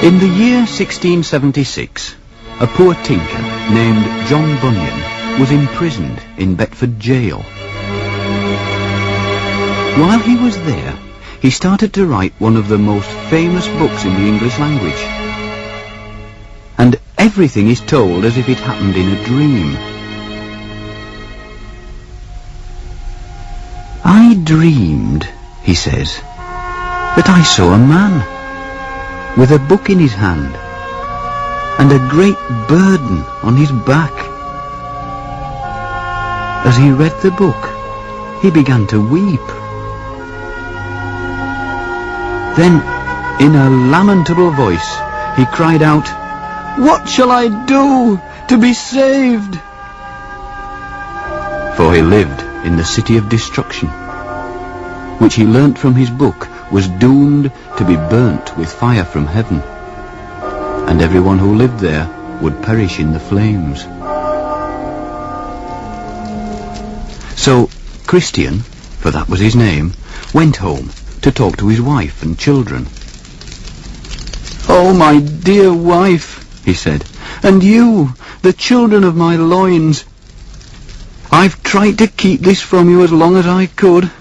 In the year 1676, a poor tinker named John Bunyan was imprisoned in Bedford jail. While he was there, he started to write one of the most famous books in the English language. And everything is told as if it happened in a dream. I dreamed, he says, that I saw a man with a book in his hand and a great burden on his back. As he read the book, he began to weep. Then, in a lamentable voice, he cried out, "What shall I do to be saved?" For he lived in the city of destruction, which he learnt from his book was doomed to be burnt with fire from heaven, and everyone who lived there would perish in the flames. So Christian, for that was his name, went home to talk to his wife and children. "Oh, my dear wife," he said, "and you, the children of my loins, I've tried to keep this from you as long as I could.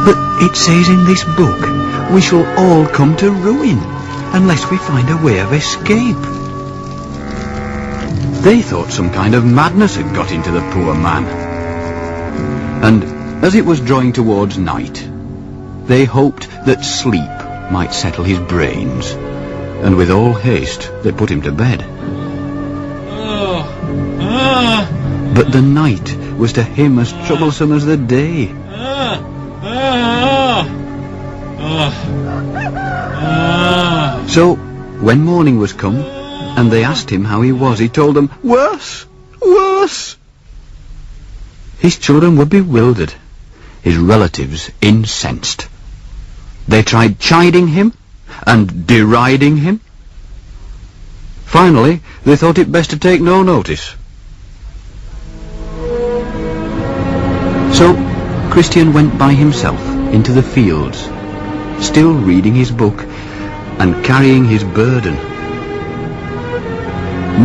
But it says in this book we shall all come to ruin unless we find a way of escape." They thought some kind of madness had got into the poor man. And as it was drawing towards night, they hoped that sleep might settle his brains, and with all haste they put him to bed. But the night was to him as troublesome as the day. So, when morning was come, and they asked him how he was, he told them, "Worse, worse." His children were bewildered, his relatives incensed. They tried chiding him and deriding him. Finally, they thought it best to take no notice. So, Christian went by himself into the fields, still reading his book and carrying his burden.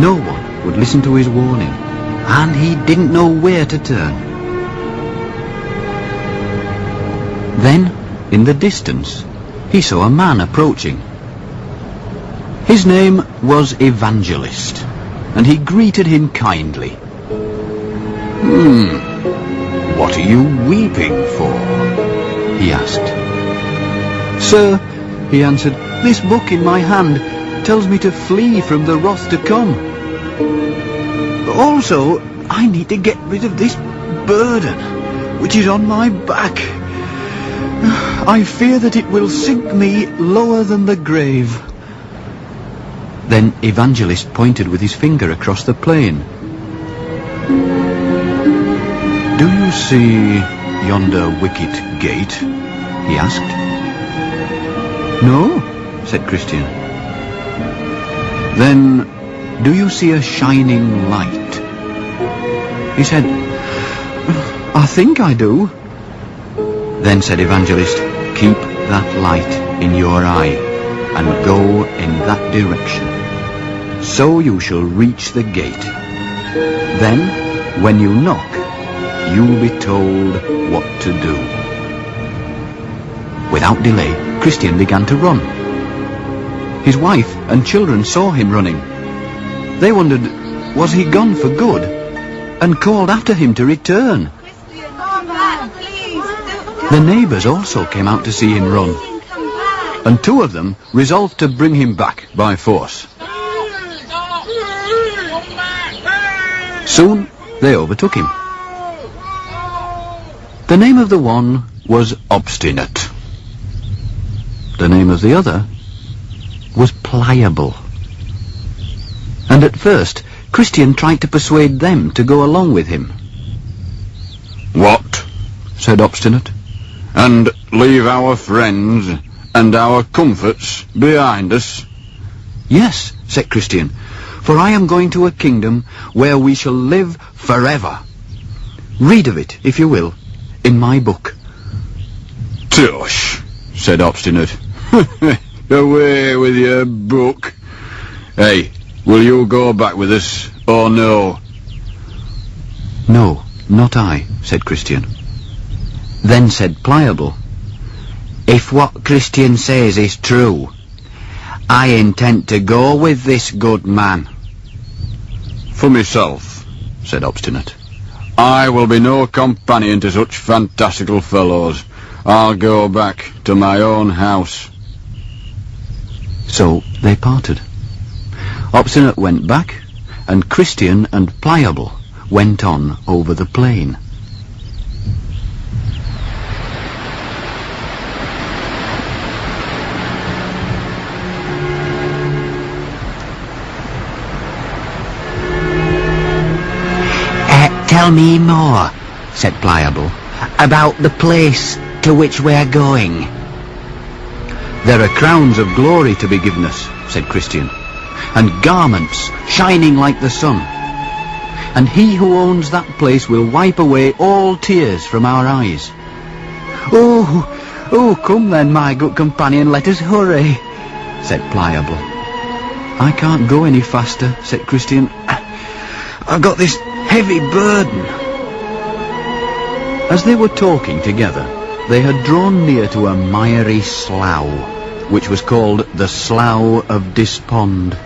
No one would listen to his warning, and he didn't know where to turn. Then, in the distance, he saw a man approaching. His name was Evangelist, and he greeted him kindly. "What are you weeping for?" he asked. "Sir," he answered, "this book in my hand tells me to flee from the wrath to come. Also, I need to get rid of this burden, which is on my back. I fear that it will sink me lower than the grave." Then Evangelist pointed with his finger across the plain. "Do you see yonder wicket gate?" he asked. "No," said Christian. "Then, do you see a shining light?" He said, "I think I do." Then said Evangelist, "Keep that light in your eye, and go in that direction. So you shall reach the gate. Then, when you knock, you'll be told what to do." Without delay, Christian began to run. His wife and children saw him running. They wondered, was he gone for good, and called after him to return. The neighbours also came out to see him run, and two of them resolved to bring him back by force. Soon they overtook him. The name of the one was Obstinate. The name of the other was Pliable. And at first, Christian tried to persuade them to go along with him. "What?" said Obstinate. "And leave our friends and our comforts behind us?" "Yes," said Christian, "for I am going to a kingdom where we shall live forever. Read of it, if you will, in my book." "Tush," said Obstinate. away with your book. Hey, will you go back with us, or no? No, not I, said Christian. Then said Pliable, if what Christian says is true, I intend to go with this good man. For myself, said Obstinate, I will be no companion to such fantastical fellows. I'll go back to my own house. So they parted. Obstinate went back, and Christian and Pliable went on over the plain. Tell me more, said Pliable, about the place to which we're going. There are crowns of glory to be given us, said Christian, and garments shining like the sun. And he who owns that place will wipe away all tears from our eyes. Oh, come then, my good companion, let us hurry, said Pliable. I can't go any faster, said Christian. I've got this heavy burden. As they were talking together, they had drawn near to a miry slough, which was called the Slough of Despond.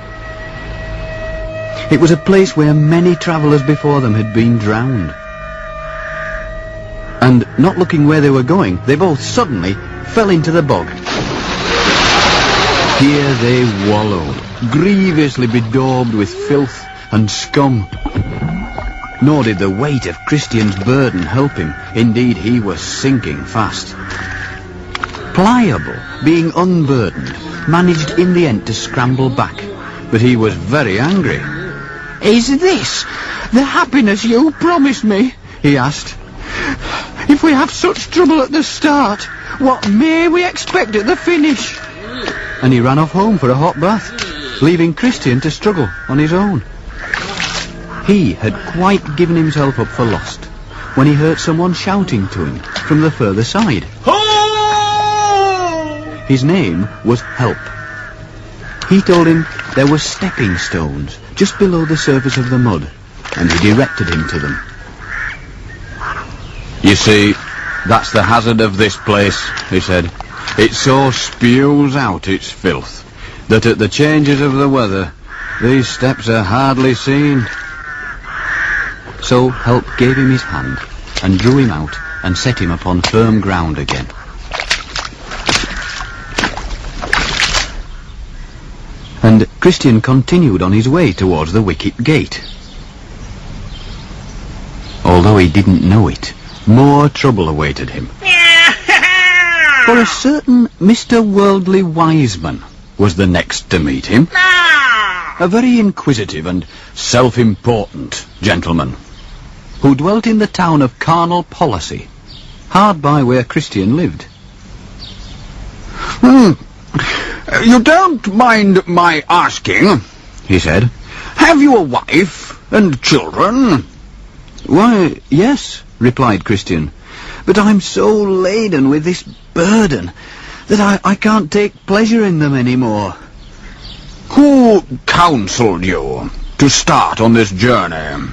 It was a place where many travellers before them had been drowned. And, not looking where they were going, they both suddenly fell into the bog. Here they wallowed, grievously bedaubed with filth and scum. Nor did the weight of Christian's burden help him. Indeed, he was sinking fast. Pliable, being unburdened, managed in the end to scramble back, but he was very angry. Is this the happiness you promised me? He asked. If we have such trouble at the start, what may we expect at the finish? And he ran off home for a hot bath, leaving Christian to struggle on his own. He had quite given himself up for lost when he heard someone shouting to him from the further side. Ho! His name was Help. He told him there were stepping stones just below the surface of the mud, and he directed him to them. You see, that's the hazard of this place, he said. It so spews out its filth that at the changes of the weather, these steps are hardly seen. So Help gave him his hand and drew him out and set him upon firm ground again. And Christian continued on his way towards the wicket gate. Although he didn't know it, more trouble awaited him. For a certain Mr. Worldly Wiseman was the next to meet him. A very inquisitive and self-important gentleman, who dwelt in the town of Carnal Policy, hard by where Christian lived. You don't mind my asking, he said, have you a wife and children? Why, yes, replied Christian, but I'm so laden with this burden that I can't take pleasure in them any more. Who counselled you to start on this journey?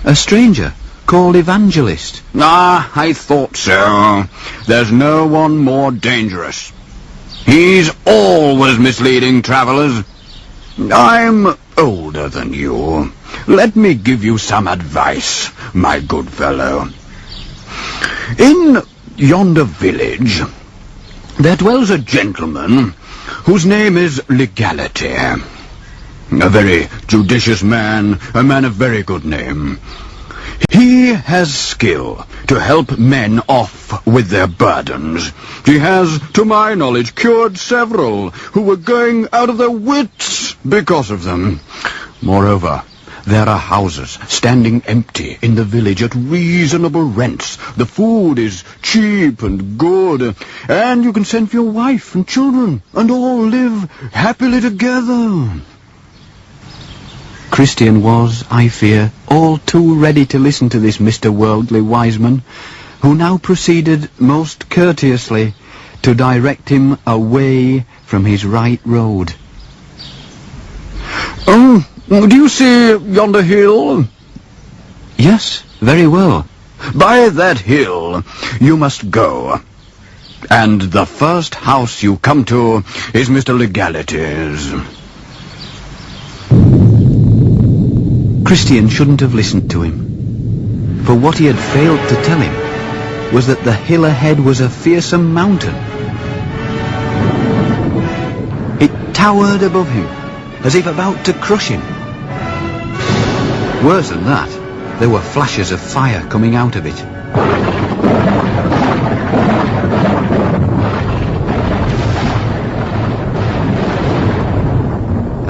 A stranger called Evangelist. Ah, I thought so. There's no one more dangerous. He's always misleading travellers. I'm older than you. Let me give you some advice, my good fellow. In yonder village, there dwells a gentleman whose name is Legality. A very judicious man, a man of very good name. He has skill to help men off with their burdens. He has, to my knowledge, cured several who were going out of their wits because of them. Moreover, there are houses standing empty in the village at reasonable rents. The food is cheap and good, and you can send for your wife and children, and all live happily together. Christian was, I fear, all too ready to listen to this Mr. Worldly Wiseman, who now proceeded most courteously to direct him away from his right road. Oh, do you see yonder hill? Yes, very well. By that hill you must go. And the first house you come to is Mr. Legality's. Christian shouldn't have listened to him, for what he had failed to tell him was that the hill ahead was a fearsome mountain. It towered above him, as if about to crush him. Worse than that, there were flashes of fire coming out of it.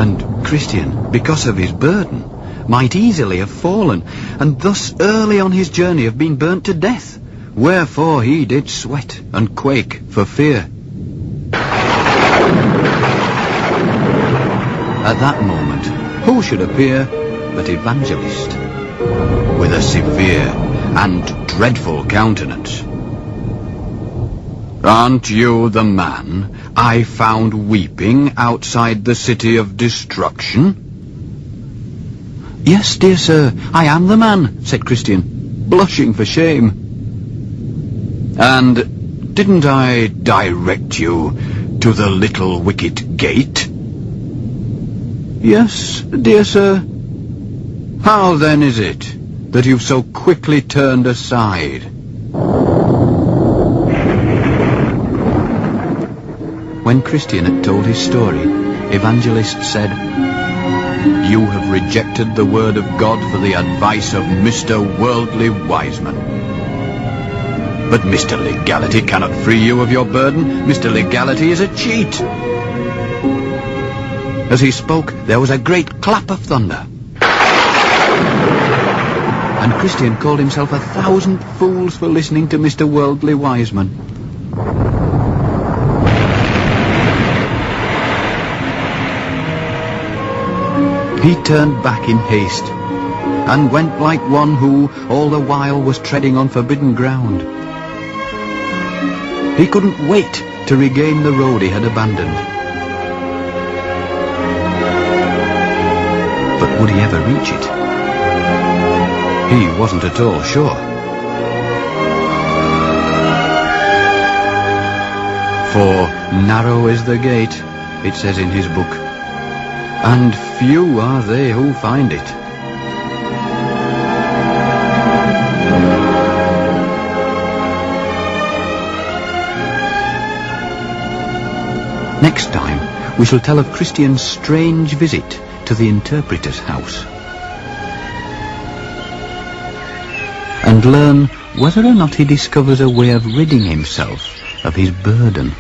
And Christian, because of his burden, might easily have fallen, and thus early on his journey have been burnt to death, wherefore he did sweat and quake for fear. At that moment, who should appear but Evangelist, with a severe and dreadful countenance. "Aren't you the man I found weeping outside the city of destruction?" "Yes, dear sir, I am the man," said Christian, blushing for shame. "And didn't I direct you to the little wicket gate?" "Yes, dear sir." "How then is it that you've so quickly turned aside?" When Christian had told his story, Evangelist said, "You have rejected the word of God for the advice of Mr. Worldly Wiseman. But Mr. Legality cannot free you of your burden. Mr. Legality is a cheat." As he spoke, there was a great clap of thunder. And Christian called himself 1,000 fools for listening to Mr. Worldly Wiseman. He turned back in haste, and went like one who all the while was treading on forbidden ground. He couldn't wait to regain the road he had abandoned. But would he ever reach it? He wasn't at all sure. For narrow is the gate, it says in his book, and few are they who find it. Next time, we shall tell of Christian's strange visit to the interpreter's house, and learn whether or not he discovers a way of ridding himself of his burden.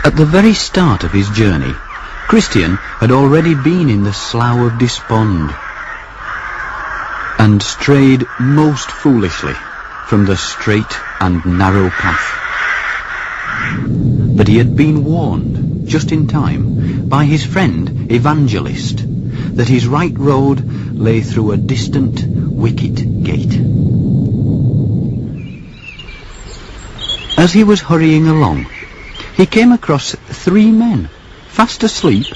At the very start of his journey, Christian had already been in the Slough of Despond, and strayed most foolishly from the straight and narrow path. But he had been warned, just in time, by his friend Evangelist, that his right road lay through a distant wicket gate. As he was hurrying along, he came across 3 men, fast asleep,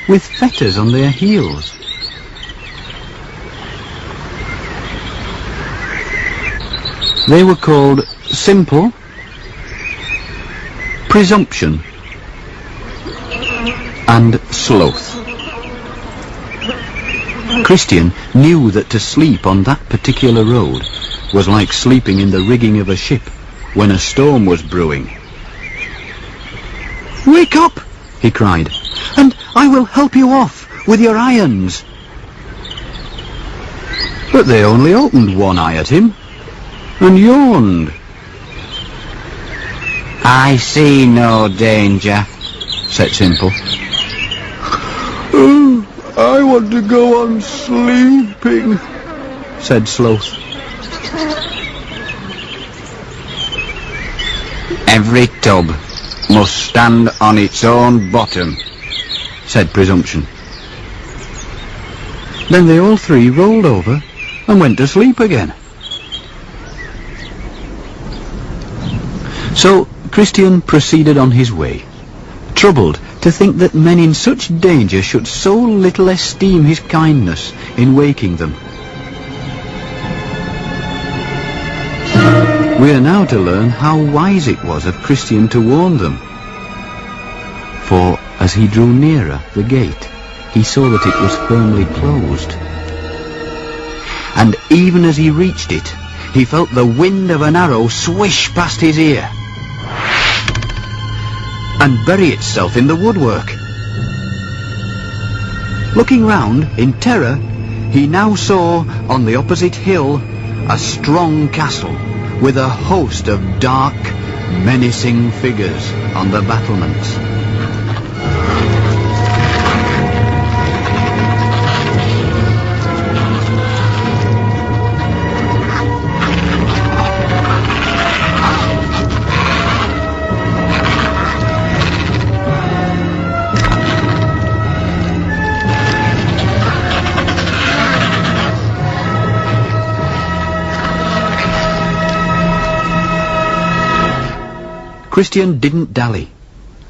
with fetters on their heels. They were called Simple, Presumption, and Sloth. Christian knew that to sleep on that particular road was like sleeping in the rigging of a ship when a storm was brewing. "Wake up," he cried, "and I will help you off with your irons." But they only opened one eye at him, and yawned. "I see no danger," said Simple. "Oh, I want to go on sleeping," said Sloth. "Every tub must stand on its own bottom," said Presumption. Then they all three rolled over and went to sleep again. So Christian proceeded on his way, troubled to think that men in such danger should so little esteem his kindness in waking them. We are now to learn how wise it was of Christian to warn them. For as he drew nearer the gate, he saw that it was firmly closed. And even as he reached it, he felt the wind of an arrow swish past his ear and bury itself in the woodwork. Looking round in terror, he now saw on the opposite hill a strong castle with a host of dark, menacing figures on the battlements. Christian didn't dally.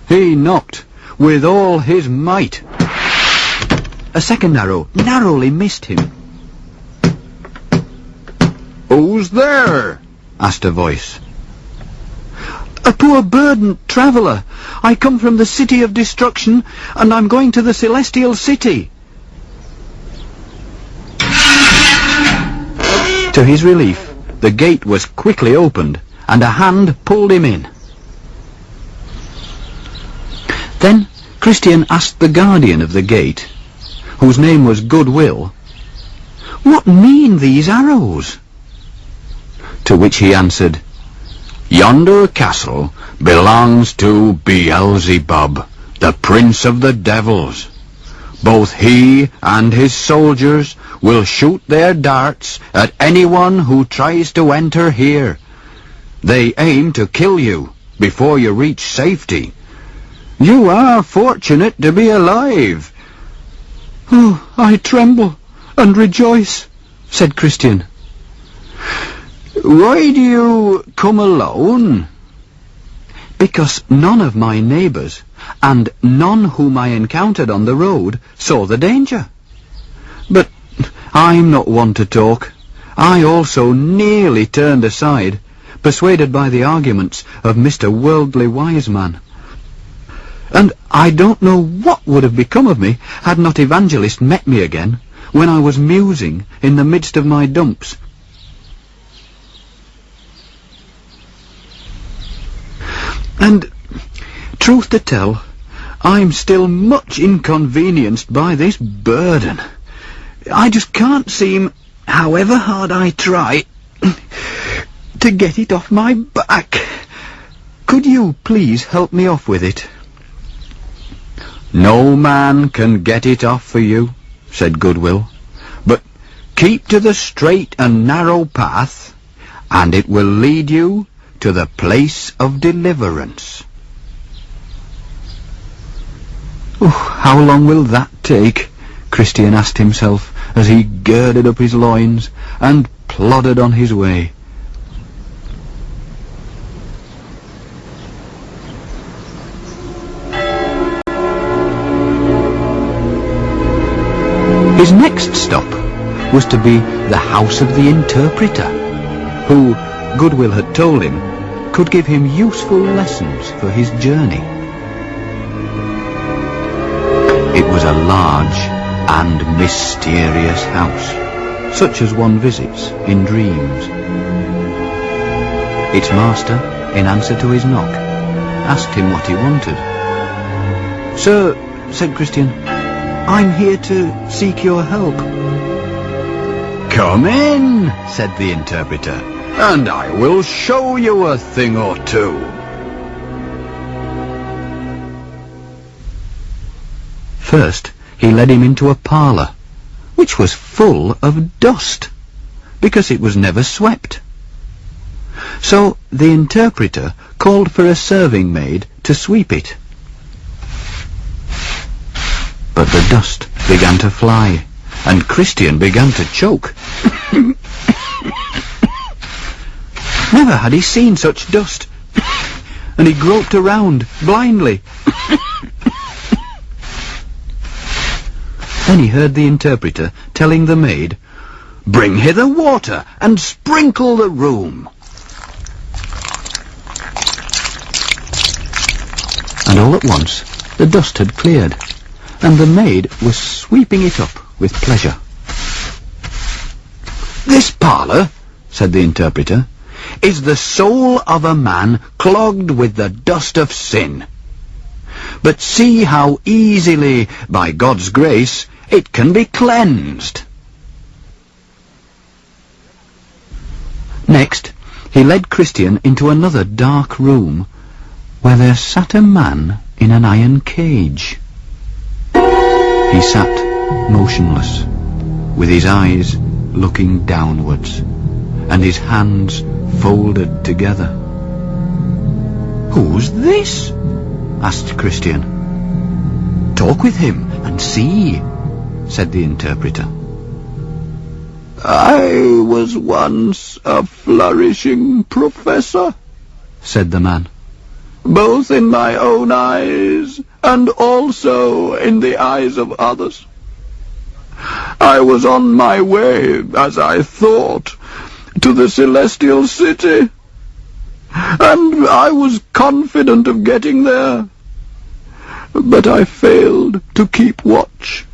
He knocked with all his might. A second arrow narrowly missed him. "Who's there?" asked a voice. "A poor burdened traveller. I come from the city of destruction, and I'm going to the celestial city." To his relief, the gate was quickly opened, and a hand pulled him in. Then Christian asked the guardian of the gate, whose name was Goodwill, "What mean these arrows?" To which he answered, "Yonder castle belongs to Beelzebub, the prince of the devils. Both he and his soldiers will shoot their darts at anyone who tries to enter here. They aim to kill you before you reach safety. You are fortunate to be alive." "Oh, I tremble and rejoice," said Christian. "Why do you come alone?" "Because none of my neighbours, and none whom I encountered on the road, saw the danger. But I'm not one to talk. I also nearly turned aside, persuaded by the arguments of Mr. Worldly Wise Man. And I don't know what would have become of me had not Evangelist met me again when I was musing in the midst of my dumps. And, truth to tell, I'm still much inconvenienced by this burden. I just can't seem, however hard I try, to get it off my back. Could you please help me off with it?" "No man can get it off for you," said Goodwill, "but keep to the straight and narrow path, and it will lead you to the place of deliverance." How long will that take?" Christian asked himself as he girded up his loins and plodded on his way. His next stop was to be the house of the interpreter, who, Goodwill had told him, could give him useful lessons for his journey. It was a large and mysterious house, such as one visits in dreams. Its master, in answer to his knock, asked him what he wanted. "Sir," said Christian, "I'm here to seek your help." "Come in," said the interpreter, and I will show you a thing or two. First, he led him into a parlour, which was full of dust, because it was never swept. So the interpreter called for a serving maid to sweep it. But the dust began to fly, and Christian began to choke. Never had he seen such dust, and he groped around blindly. Then he heard the interpreter telling the maid, "Bring hither water and sprinkle the room." And all at once the dust had cleared, and the maid was sweeping it up with pleasure. "This parlour," said the interpreter, "is the soul of a man clogged with the dust of sin. But see how easily, by God's grace, it can be cleansed." Next, he led Christian into another dark room, where there sat a man in an iron cage. He sat motionless, with his eyes looking downwards, and his hands folded together. "Who's this?" asked Christian. "Talk with him and see," said the interpreter. "I was once a flourishing professor," said the man, "both in my own eyes and also in the eyes of others. I was on my way, as I thought, to the celestial city, and I was confident of getting there, but I failed to keep watch.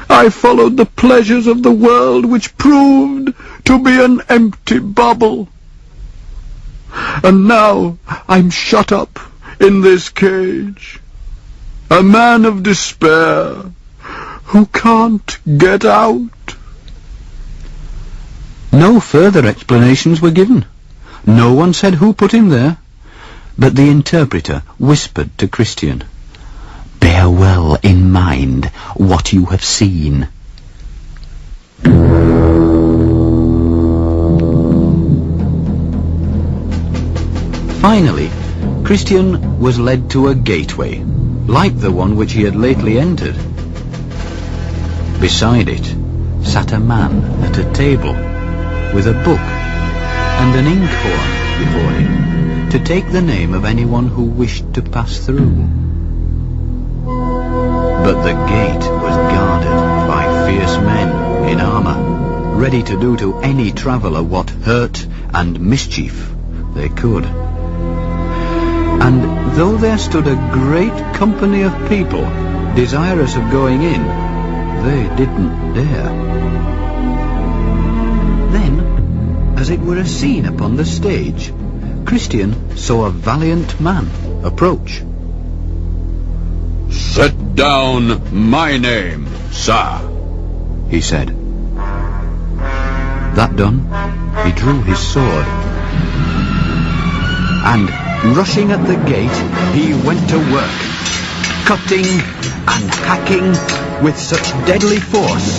I followed the pleasures of the world, which proved to be an empty bubble. And now I'm shut up in this cage, a man of despair, who can't get out." No further explanations were given. No one said who put him there, but the interpreter whispered to Christian, "Bear well in mind what you have seen." Finally, Christian was led to a gateway, like the one which he had lately entered. Beside it sat a man at a table, with a book and an inkhorn before him, to take the name of anyone who wished to pass through. But the gate was guarded by fierce men in armour, ready to do to any traveller what hurt and mischief they could. And though there stood a great company of people desirous of going in, they didn't dare. Then, as it were a scene upon the stage, Christian saw a valiant man approach. "Set down my name, sir," he said. That done, he drew his sword, and rushing at the gate, he went to work, cutting and hacking with such deadly force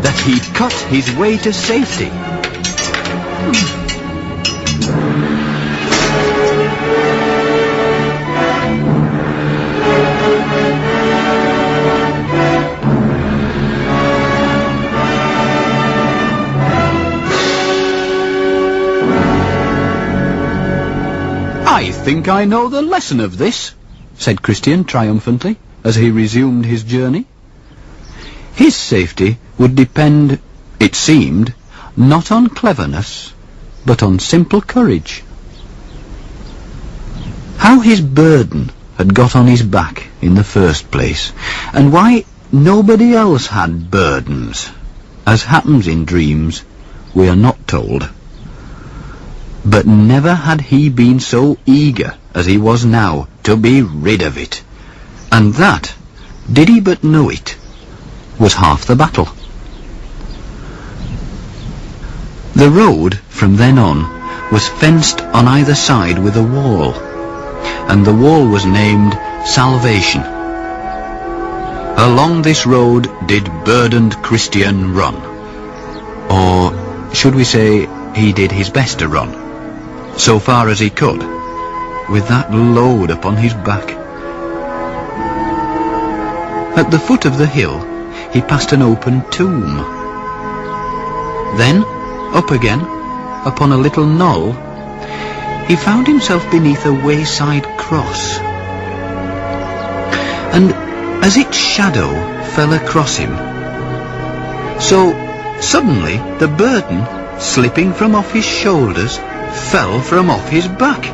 that he cut his way to safety. "I think I know the lesson of this," said Christian triumphantly, as he resumed his journey. His safety would depend, it seemed, not on cleverness, but on simple courage. How his burden had got on his back in the first place, and why nobody else had burdens, as happens in dreams, we are not told. But never had he been so eager as he was now to be rid of it, and that, did he but know it, was half the battle. The road, from then on, was fenced on either side with a wall, and the wall was named Salvation. Along this road did burdened Christian run. Or should we say he did his best to run, so far as he could, with that load upon his back. At the foot of the hill he passed an open tomb. Then, up again, upon a little knoll, he found himself beneath a wayside cross. And as its shadow fell across him, so suddenly the burden, slipping from off his shoulders, fell from off his back.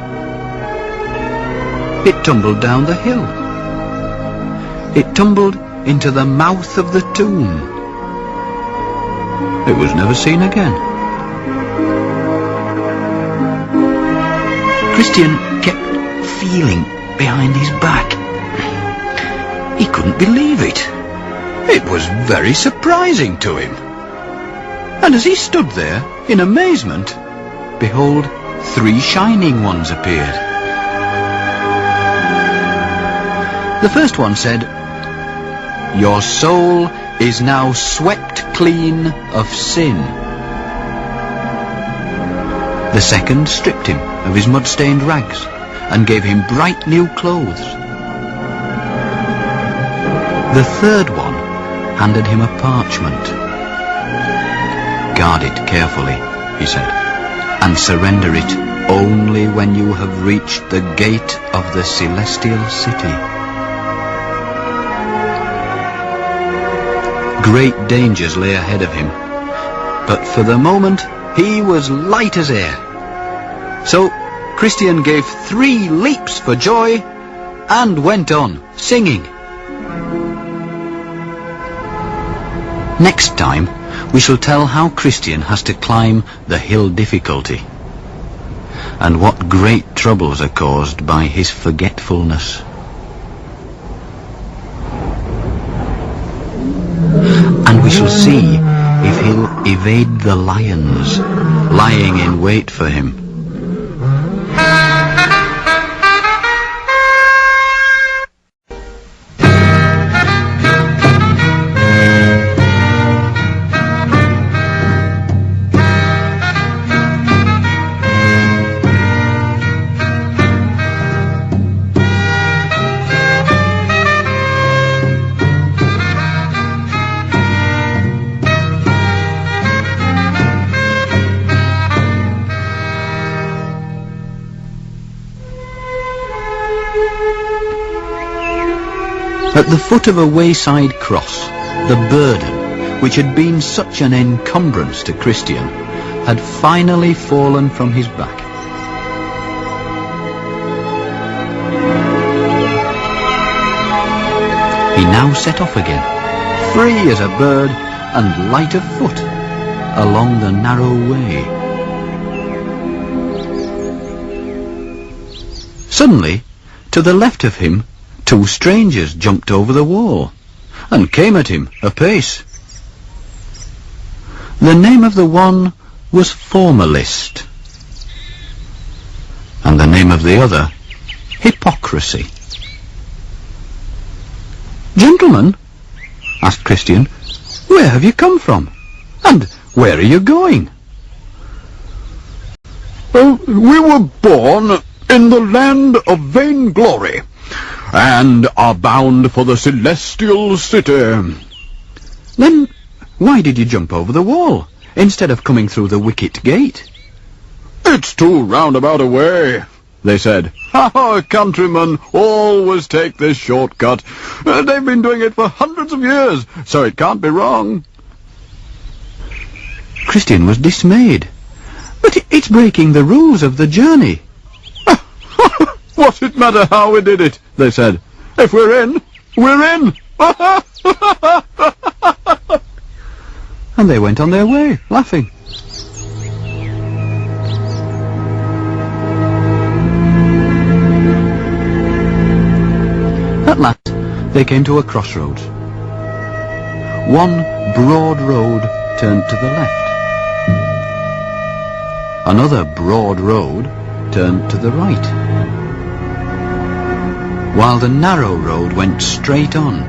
It tumbled down the hill. It tumbled into the mouth of the tomb. It was never seen again. Christian kept feeling behind his back. He couldn't believe it. It was very surprising to him. And as he stood there in amazement, behold, 3 shining ones appeared. The first one said, "Your soul is now swept clean of sin." The second stripped him of his mud-stained rags and gave him bright new clothes. The third one handed him a parchment. "Guard it carefully," he said, "and surrender it only when you have reached the gate of the celestial city." Great dangers lay ahead of him, but for the moment he was light as air. So Christian gave 3 leaps for joy and went on singing. Next time we shall tell how Christian has to climb the hill difficulty, and what great troubles are caused by his forgetfulness. And we shall see if he'll evade the lions lying in wait for him. At the foot of a wayside cross, the burden, which had been such an encumbrance to Christian, had finally fallen from his back. He now set off again, free as a bird and light of foot, along the narrow way. Suddenly, to the left of him, 2 strangers jumped over the wall and came at him apace. The name of the one was Formalist, and the name of the other, Hypocrisy. "Gentlemen," asked Christian, "where have you come from? And where are you going?" We were born in the land of vainglory, and are bound for the celestial city. "Then why did you jump over the wall, instead of coming through the wicket gate?" It's too roundabout a way, they said. Our countrymen always take this shortcut. They've been doing it for hundreds of years, so it can't be wrong. Christian was dismayed. "But it's breaking the rules of the journey." What's it matter how we did it, they said. If we're in, we're in. And they went on their way, laughing. At last they came to a crossroads. One broad road turned to the left. another broad road turned to the right, while the narrow road went straight on,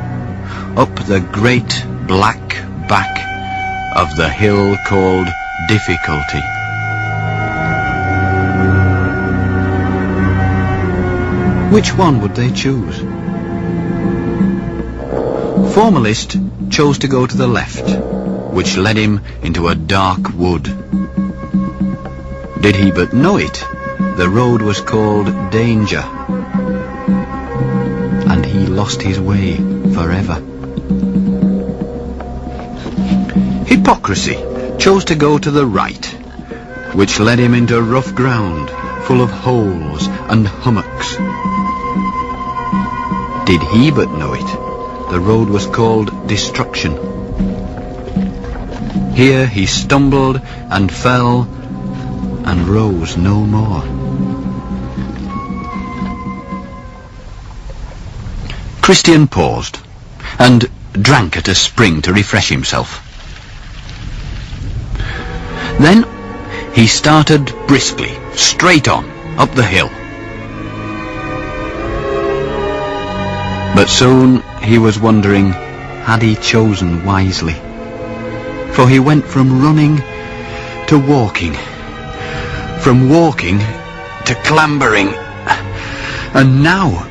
up the great black back of the hill called Difficulty. Which one would they choose? Formalist chose to go to the left, which led him into a dark wood. Did he but know it, the road was called Danger, and he lost his way forever. Hypocrisy chose to go to the right, which led him into rough ground full of holes and hummocks. Did he but know it, the road was called Destruction. Here he stumbled and fell and rose no more. Christian paused and drank at a spring to refresh himself. Then he started briskly, straight on, up the hill. But soon he was wondering, had he chosen wisely? For he went from running to walking, from walking to clambering, and now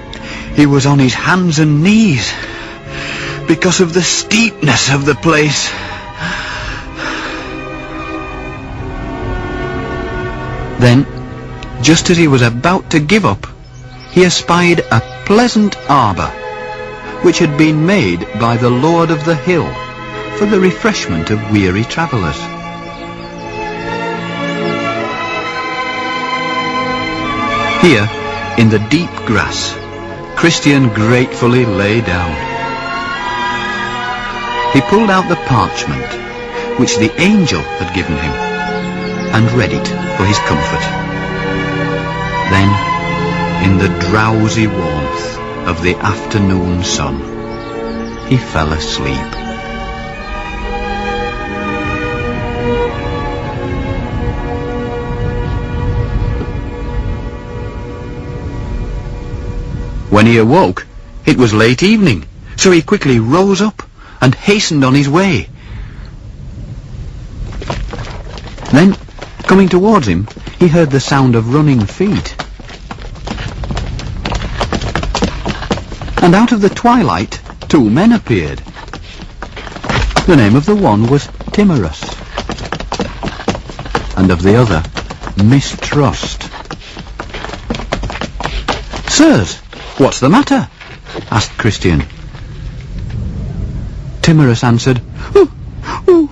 he was on his hands and knees because of the steepness of the place. Then, just as he was about to give up, he espied a pleasant arbour, which had been made by the Lord of the Hill for the refreshment of weary travellers. Here, in the deep grass, Christian gratefully lay down. He pulled out the parchment which the angel had given him and read it for his comfort. Then, in the drowsy warmth of the afternoon sun, he fell asleep. When he awoke, it was late evening, so he quickly rose up and hastened on his way. Then, coming towards him, he heard the sound of running feet. And out of the twilight, two men appeared. The name of the one was Timorous, and of the other, Mistrust. "Sirs, what's the matter?" asked Christian. Timorous answered, "Oh,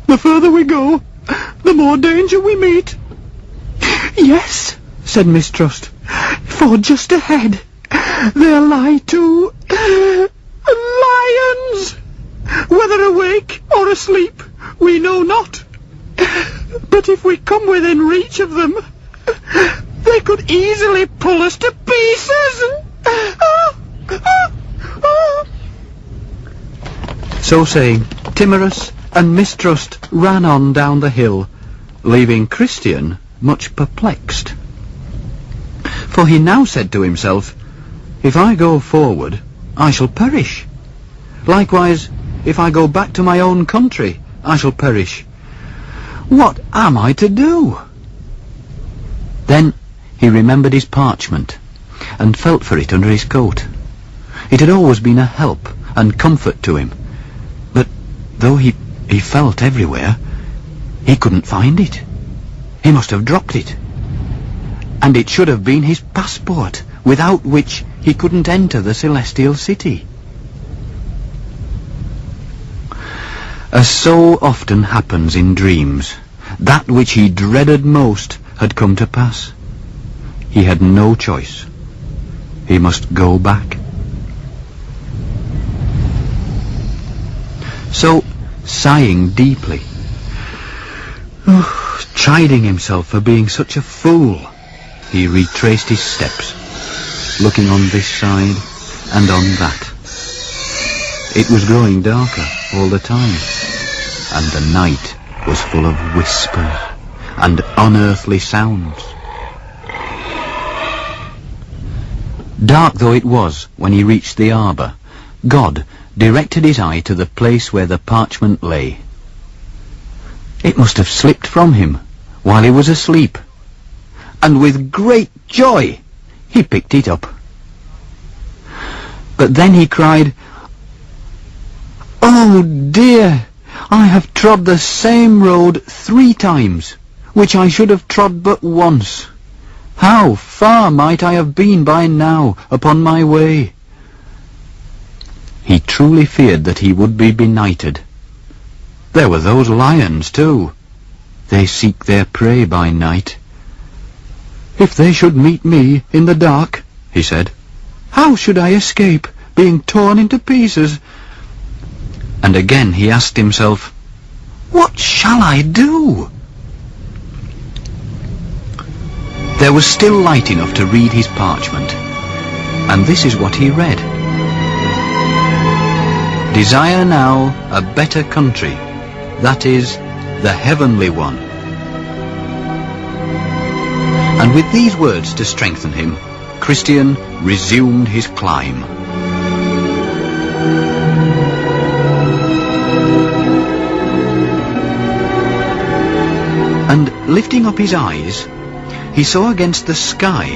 the further we go, the more danger we meet." "Yes," said Mistrust, "for just ahead there lie two lions. Whether awake or asleep, we know not. But if we come within reach of them, they could easily pull us to pieces." So saying, Timorous and Mistrust ran on down the hill, leaving Christian much perplexed. For he now said to himself, "If I go forward, I shall perish. Likewise, if I go back to my own country, I shall perish. What am I to do?" Then he remembered his parchment and felt for it under his coat. It had always been a help and comfort to him, but though he felt everywhere, he couldn't find it. He must have dropped it. And it should have been his passport, without which he couldn't enter the celestial city. As so often happens in dreams, that which he dreaded most had come to pass. He had no choice. He must go back. So, sighing deeply, chiding himself for being such a fool, he retraced his steps, looking on this side and on that. It was growing darker all the time, and the night was full of whispers and unearthly sounds. Dark though it was when he reached the arbour, God directed his eye to the place where the parchment lay. It must have slipped from him while he was asleep, and with great joy he picked it up. But then he cried, "Oh dear, I have trod the same road 3 times, which I should have trod but once. How far might I have been by now upon my way?" He truly feared that he would be benighted. There were those lions too. They seek their prey by night. "If they should meet me in the dark," he said, "how should I escape being torn into pieces?" And again he asked himself, "What shall I do?" There was still light enough to read his parchment, and this is what he read. "Desire now a better country, that is, the heavenly one." And with these words to strengthen him, Christian resumed his climb. And lifting up his eyes, he saw against the sky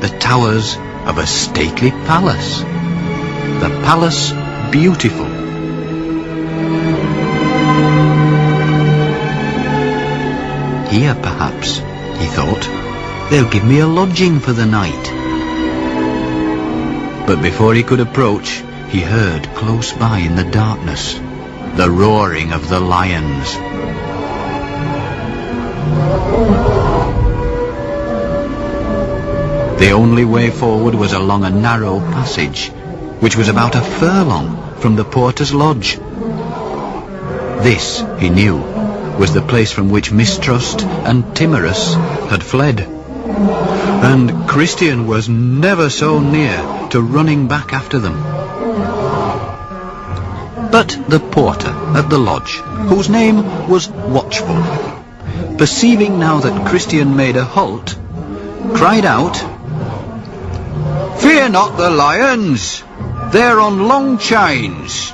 the towers of a stately palace, the palace beautiful. Here, perhaps, he thought, they'll give me a lodging for the night. But before he could approach, he heard close by in the darkness the roaring of the lions. The only way forward was along a narrow passage, which was about a furlong from the porter's lodge. This, he knew, was the place from which Mistrust and Timorous had fled. And Christian was never so near to running back after them. But the porter at the lodge, whose name was Watchful, perceiving now that Christian made a halt, cried out, "Fear not the lions! They're on long chains."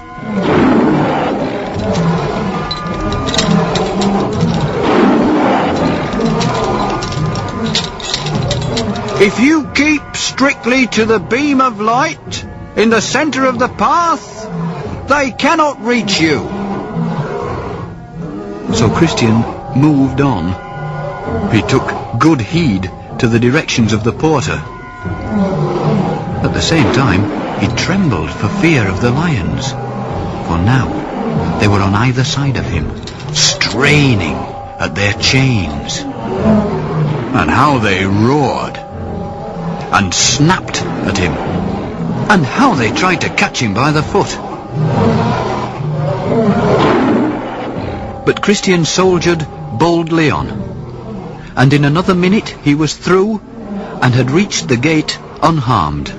"If you keep strictly to the beam of light in the centre of the path, they cannot reach you." So Christian moved on. He took good heed to the directions of the porter. At the same time, he trembled for fear of the lions, for now they were on either side of him, straining at their chains. And how they roared And snapped at him, and how they tried to catch him by the foot. But Christian soldiered boldly on, and in another minute he was through and had reached the gate unharmed.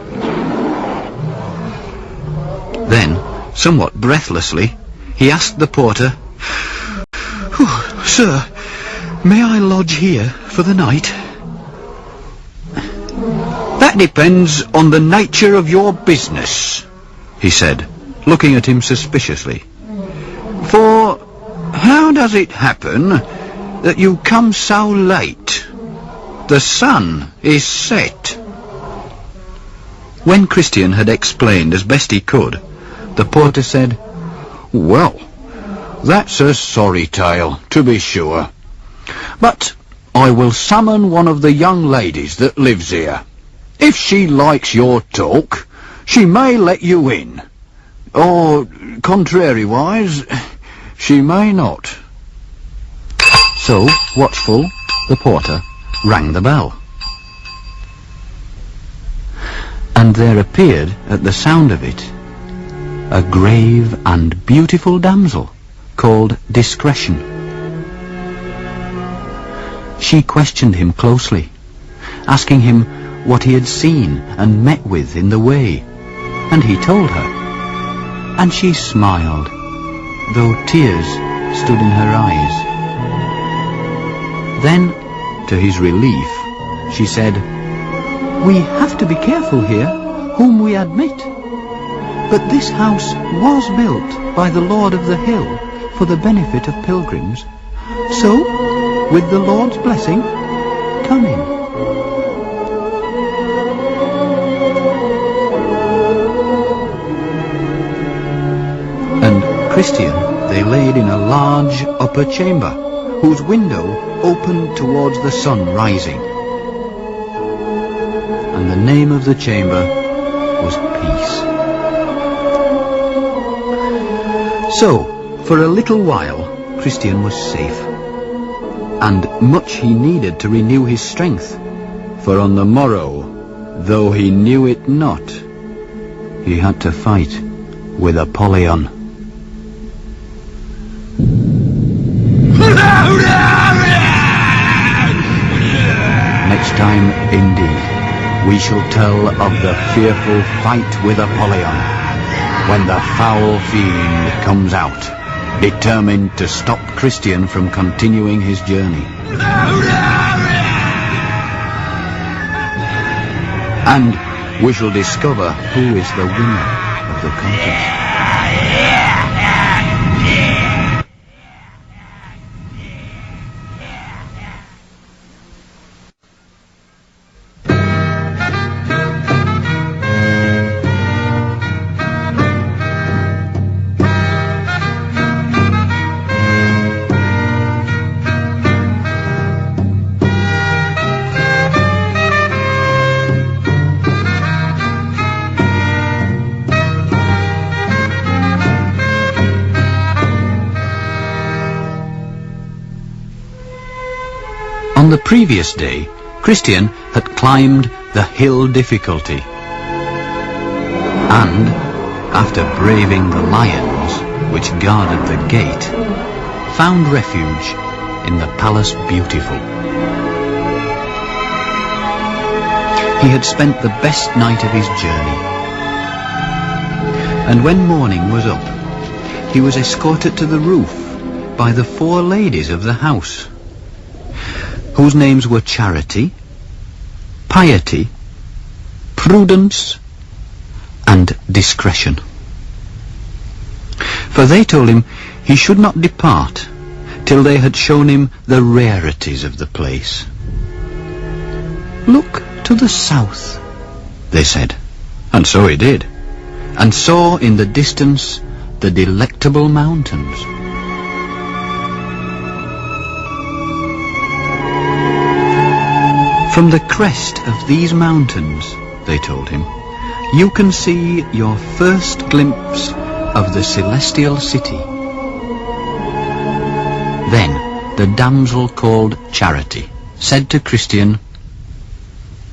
Then, somewhat breathlessly, he asked the porter, "Sir, may I lodge here for the night?" "That depends on the nature of your business," he said, looking at him suspiciously. "For how does it happen that you come so late? The sun is set." When Christian had explained as best he could, the porter said, "Well, that's a sorry tale, to be sure. But I will summon one of the young ladies that lives here. If she likes your talk, she may let you in. Or, contrariwise, she may not." So, Watchful, the porter, rang the bell. And there appeared, at the sound of it, a grave and beautiful damsel called Discretion. She questioned him closely, asking him what he had seen and met with in the way, and he told her, and she smiled, though tears stood in her eyes. Then, to his relief, she said, "We have to be careful here, whom we admit. But this house was built by the Lord of the Hill for the benefit of pilgrims. So, with the Lord's blessing, come in." And Christian they laid in a large upper chamber, whose window opened towards the sun rising. And the name of the chamber was Peace. So, for a little while, Christian was safe. And much he needed to renew his strength, for on the morrow, though he knew it not, he had to fight with Apollyon. Next time, indeed, we shall tell of the fearful fight with Apollyon, when the foul fiend comes out, determined to stop Christian from continuing his journey. And we shall discover who is the winner of the contest. On the previous day, Christian had climbed the hill difficulty, and, after braving the lions which guarded the gate, found refuge in the Palace Beautiful. He had spent the best night of his journey, and when morning was up, he was escorted to the roof by the 4 ladies of the house, whose names were Charity, Piety, Prudence, and Discretion. For they told him he should not depart till they had shown him the rarities of the place. "Look to the south," they said, and so he did, and saw in the distance the Delectable Mountains. "From the crest of these mountains," they told him, "you can see your first glimpse of the celestial city." Then the damsel called Charity said to Christian,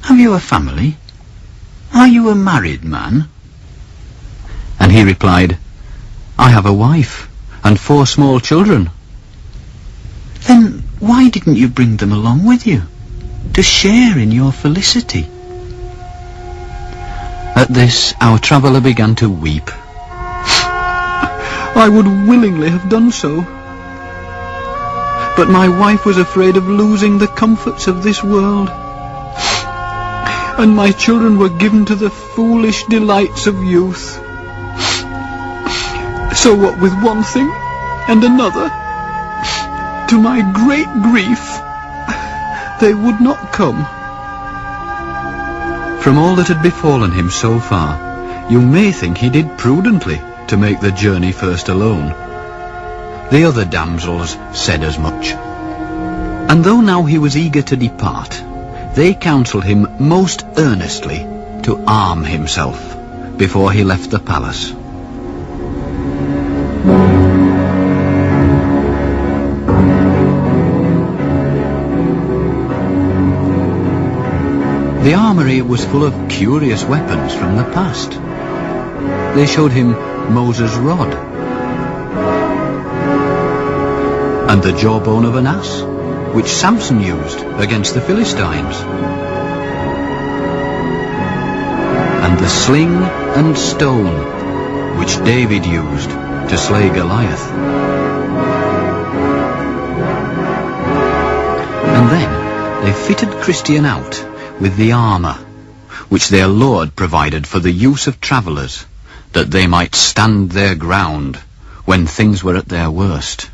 "Have you a family? Are you a married man?" And he replied, "I have a wife and 4 small children." "Then why didn't you bring them along with you, to share in your felicity?" At this our traveller began to weep. "I would willingly have done so, but my wife was afraid of losing the comforts of this world, and my children were given to the foolish delights of youth. So what with one thing and another, to my great grief, they would not come." From all that had befallen him so far, you may think he did prudently to make the journey first alone. The other damsels said as much. And though now he was eager to depart, they counselled him most earnestly to arm himself before he left the palace. The armoury was full of curious weapons from the past. They showed him Moses' rod, and the jawbone of an ass, which Samson used against the Philistines, and the sling and stone, which David used to slay Goliath. And they fitted Christian out with the armour which their Lord provided for the use of travellers, that they might stand their ground when things were at their worst.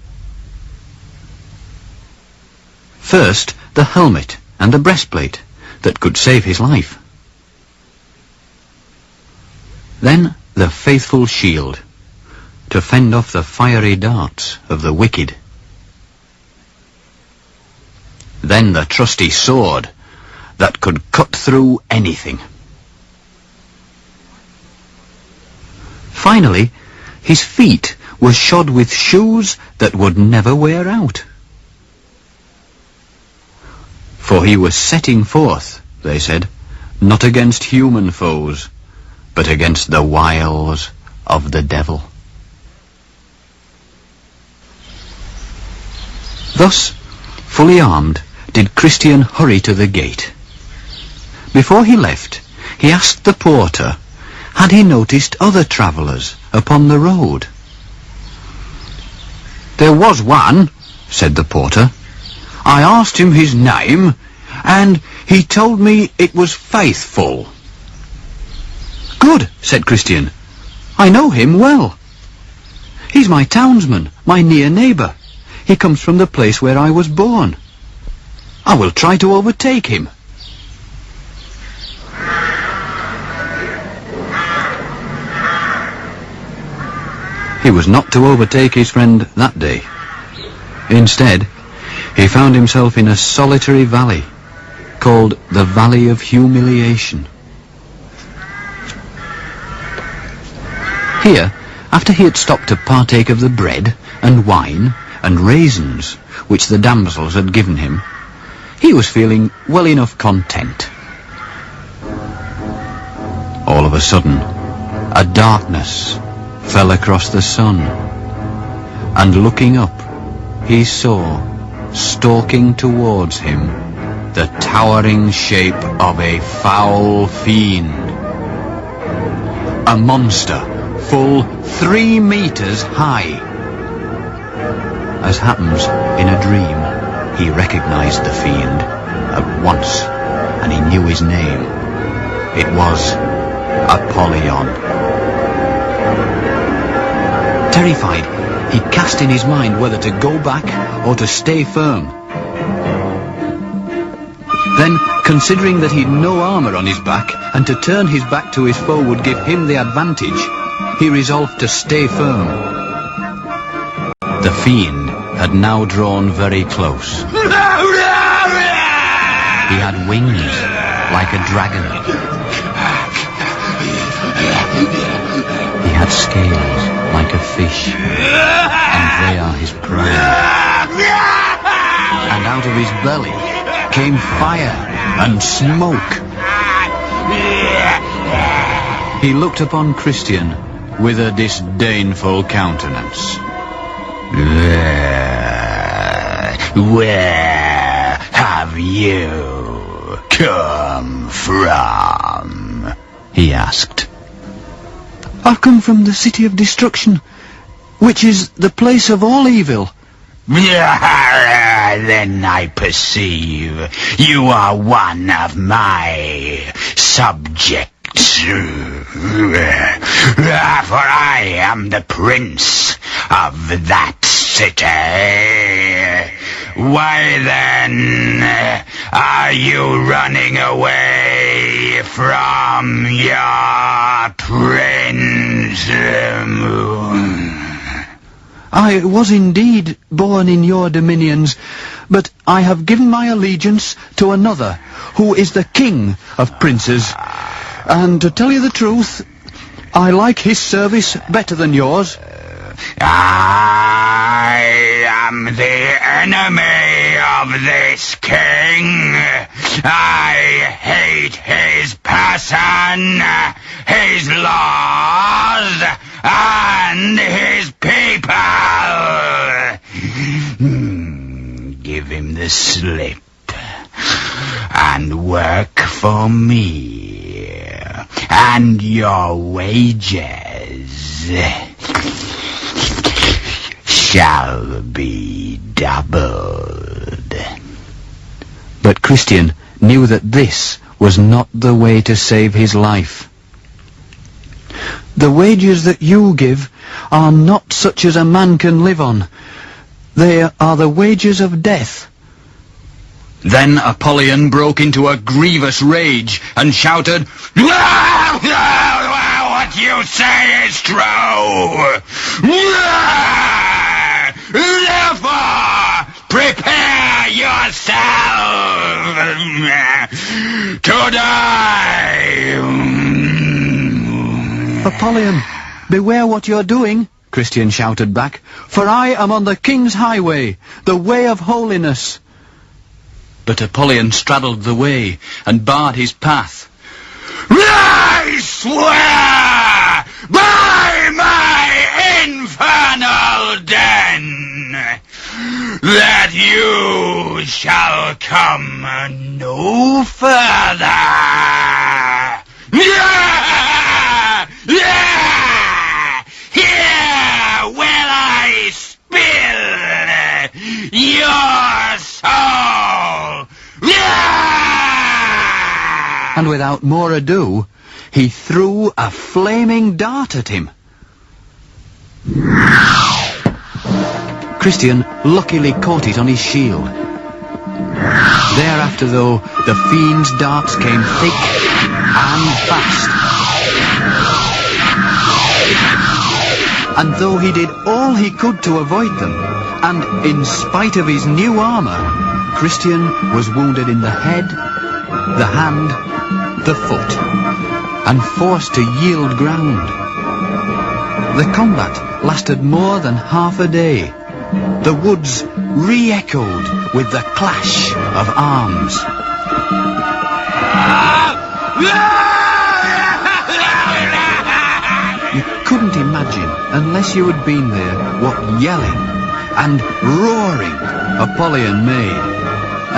First, the helmet and the breastplate that could save his life. Then the faithful shield, to fend off the fiery darts of the wicked. Then the trusty sword, that could cut through anything. Finally, his feet were shod with shoes that would never wear out. For he was setting forth, they said, not against human foes, but against the wiles of the devil. Thus, fully armed, did Christian hurry to the gate. Before he left, he asked the porter, had he noticed other travellers upon the road? There was one, said the porter. I asked him his name, and he told me it was Faithful. Good, said Christian. I know him well. He's my townsman, my near neighbour. He comes from the place where I was born. I will try to overtake him. He was not to overtake his friend that day. Instead, he found himself in a solitary valley called the Valley of Humiliation. Here, after he had stopped to partake of the bread and wine and raisins which the damsels had given him, he was feeling well enough content. All of a sudden, a darkness fell across the sun, and looking up, he saw, stalking towards him, the towering shape of a foul fiend. A monster, full 3 meters high. As happens in a dream, he recognized the fiend at once, and he knew his name. It was Apollyon. Terrified, he cast in his mind whether to go back or to stay firm. Then, considering that he'd no armour on his back, and to turn his back to his foe would give him the advantage, he resolved to stay firm. The fiend had now drawn very close. He had wings like a dragon. He had scales like a fish, and they are his pride. And out of his belly came fire and smoke. He looked upon Christian with a disdainful countenance. Where have you come from? He asked. I've come from the city of destruction, which is the place of all evil. Then I perceive you are one of my subjects. For I am the prince of that city. Why then are you running away from your prince? I was indeed born in your dominions, but I have given my allegiance to another, who is the king of princes. And to tell you the truth, I like his service better than yours. I am the enemy of this king. I hate his person, his laws, and his people. Give him the slip and work for me, and your wages shall be doubled. But Christian knew that this was not the way to save his life. "The wages that you give are not such as a man can live on. They are the wages of death." Then Apollyon broke into a grievous rage and shouted, "What you say is true! Therefore, prepare yourself to die!" "Apollyon, beware what you're doing," Christian shouted back, "for I am on the king's highway, the way of holiness." But Apollyon straddled the way and barred his path. "I swear by my infernal den that you shall come no further. Here will I spill your soul." And without more ado, he threw a flaming dart at him. Christian luckily caught it on his shield. Thereafter, though, the fiend's darts came thick and fast. And though he did all he could to avoid them, and in spite of his new armour, Christian was wounded in the head, the hand, the foot, and forced to yield ground. The combat lasted more than half a day. The woods re-echoed with the clash of arms. You couldn't imagine, unless you had been there, what yelling and roaring Apollyon made,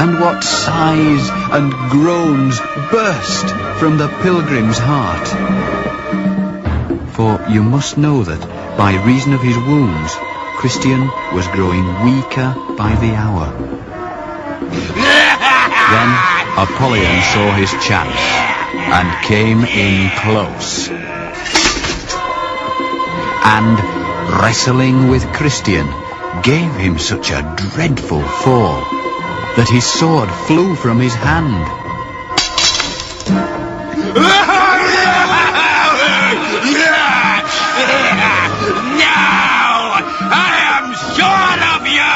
and what sighs and groans burst from the pilgrim's heart. For you must know that, by reason of his wounds, Christian was growing weaker by the hour. Then Apollyon saw his chance and came in close. And, wrestling with Christian, gave him such a dreadful fall that his sword flew from his hand. Now I am sure of you!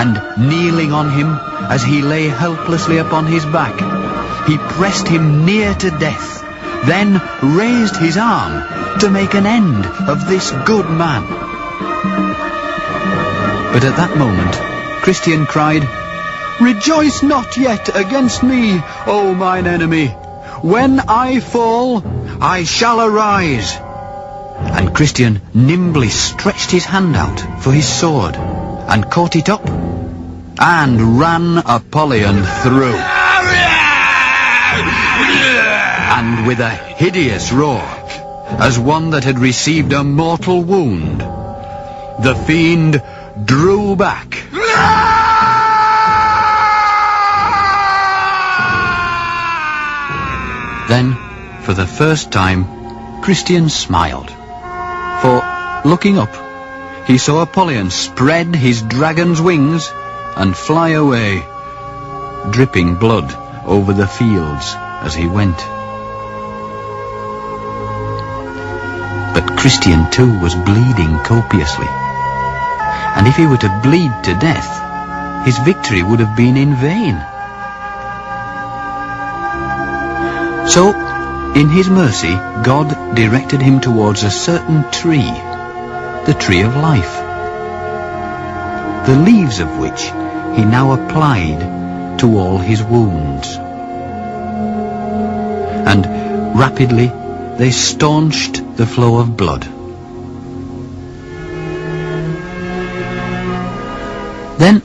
And kneeling on him as he lay helplessly upon his back, he pressed him near to death, then raised his arm to make an end of this good man. But at that moment, Christian cried, "Rejoice not yet against me, O mine enemy. When I fall, I shall arise." And Christian nimbly stretched his hand out for his sword, and caught it up, and ran Apollyon through. And with a hideous roar, as one that had received a mortal wound, the fiend drew back. Then, for the first time, Christian smiled. For, looking up, he saw Apollyon spread his dragon's wings and fly away, dripping blood over the fields as he went. But Christian too was bleeding copiously, and if he were to bleed to death, his victory would have been in vain. So, in his mercy, God directed him towards a certain tree, the tree of life, the leaves of which he now applied to all his wounds. And rapidly they staunched the flow of blood. Then,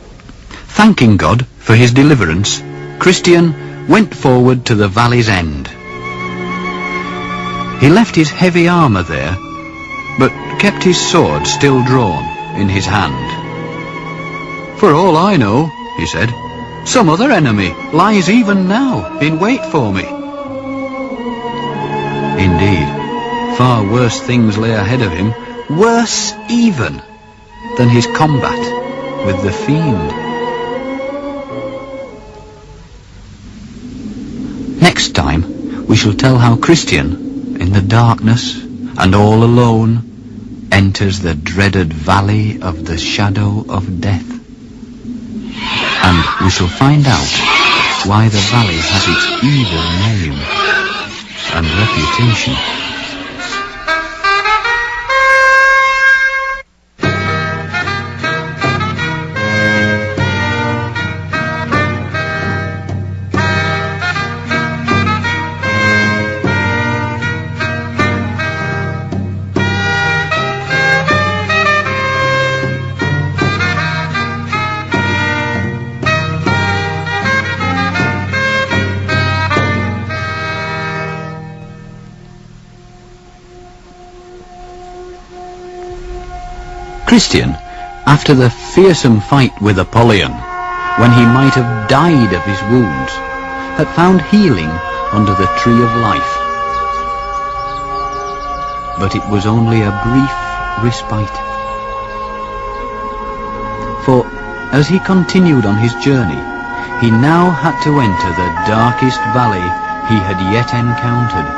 thanking God for his deliverance, Christian went forward to the valley's end. He left his heavy armour there, but kept his sword still drawn in his hand. "For all I know," he said, Some other enemy lies even now in wait for me. Indeed, far worse things lay ahead of him, worse even than his combat with the fiend. Next time, we shall tell how Christian, in the darkness and all alone, enters the dreaded valley of the shadow of death. And we shall find out why the valley has its evil name and reputation. Christian, after the fearsome fight with Apollyon, when he might have died of his wounds, had found healing under the tree of life. But it was only a brief respite. For as he continued on his journey, he now had to enter the darkest valley he had yet encountered,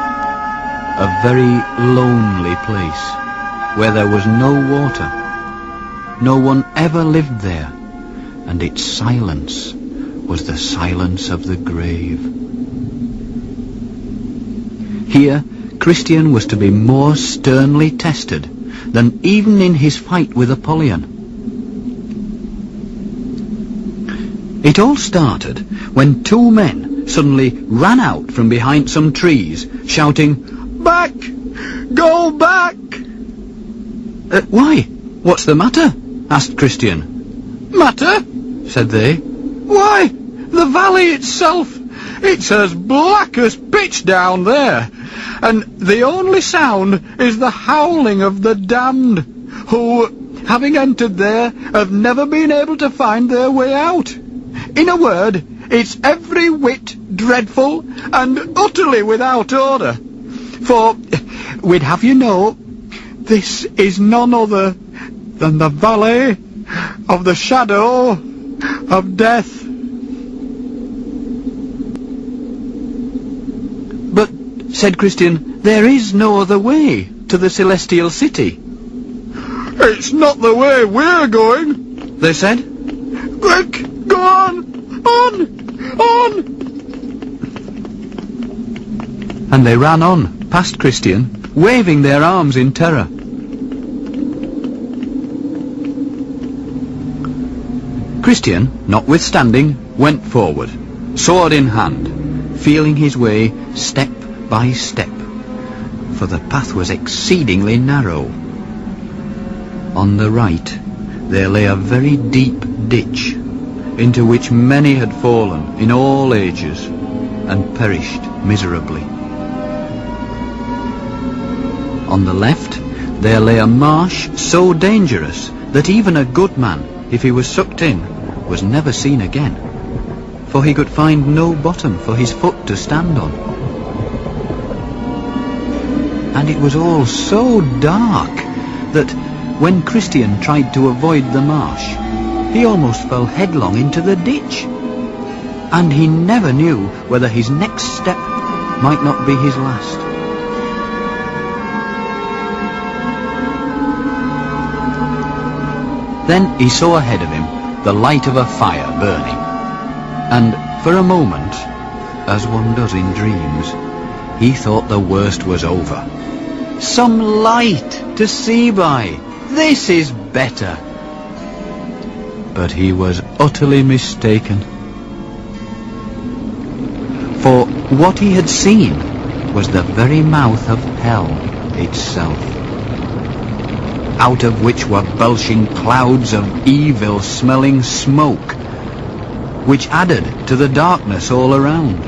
a very lonely place, where there was no water. No one ever lived there, and its silence was the silence of the grave. Here, Christian was to be more sternly tested than even in his fight with Apollyon. It all started when two men suddenly ran out from behind some trees, shouting, "Back! Go back!" "Why? What's the matter?" asked Christian. "Matter?" said they. "Why, the valley itself. It's as black as pitch down there, and the only sound is the howling of the damned, who, having entered there, have never been able to find their way out. In a word, it's every whit dreadful and utterly without order. For, we'd have you know, this is none other than the valley of the shadow of death." "But," said Christian, "there is no other way to the celestial city." "It's not the way we're going," they said. "Quick, go on! On! And they ran on, past Christian, waving their arms in terror. Christian, notwithstanding, went forward, sword in hand, feeling his way step by step, for the path was exceedingly narrow. On the right there lay a very deep ditch, into which many had fallen in all ages and perished miserably. On the left there lay a marsh so dangerous that even a good man, if he was sucked in, was never seen again, for he could find no bottom for his foot to stand on. And it was all so dark that when Christian tried to avoid the marsh, he almost fell headlong into the ditch, and he never knew whether his next step might not be his last. Then he saw ahead of him the light of a fire burning, and for a moment, as one does in dreams, he thought the worst was over. Some light to see by! This is better! But he was utterly mistaken. For what he had seen was the very mouth of hell itself, out of which were belching clouds of evil-smelling smoke, which added to the darkness all around.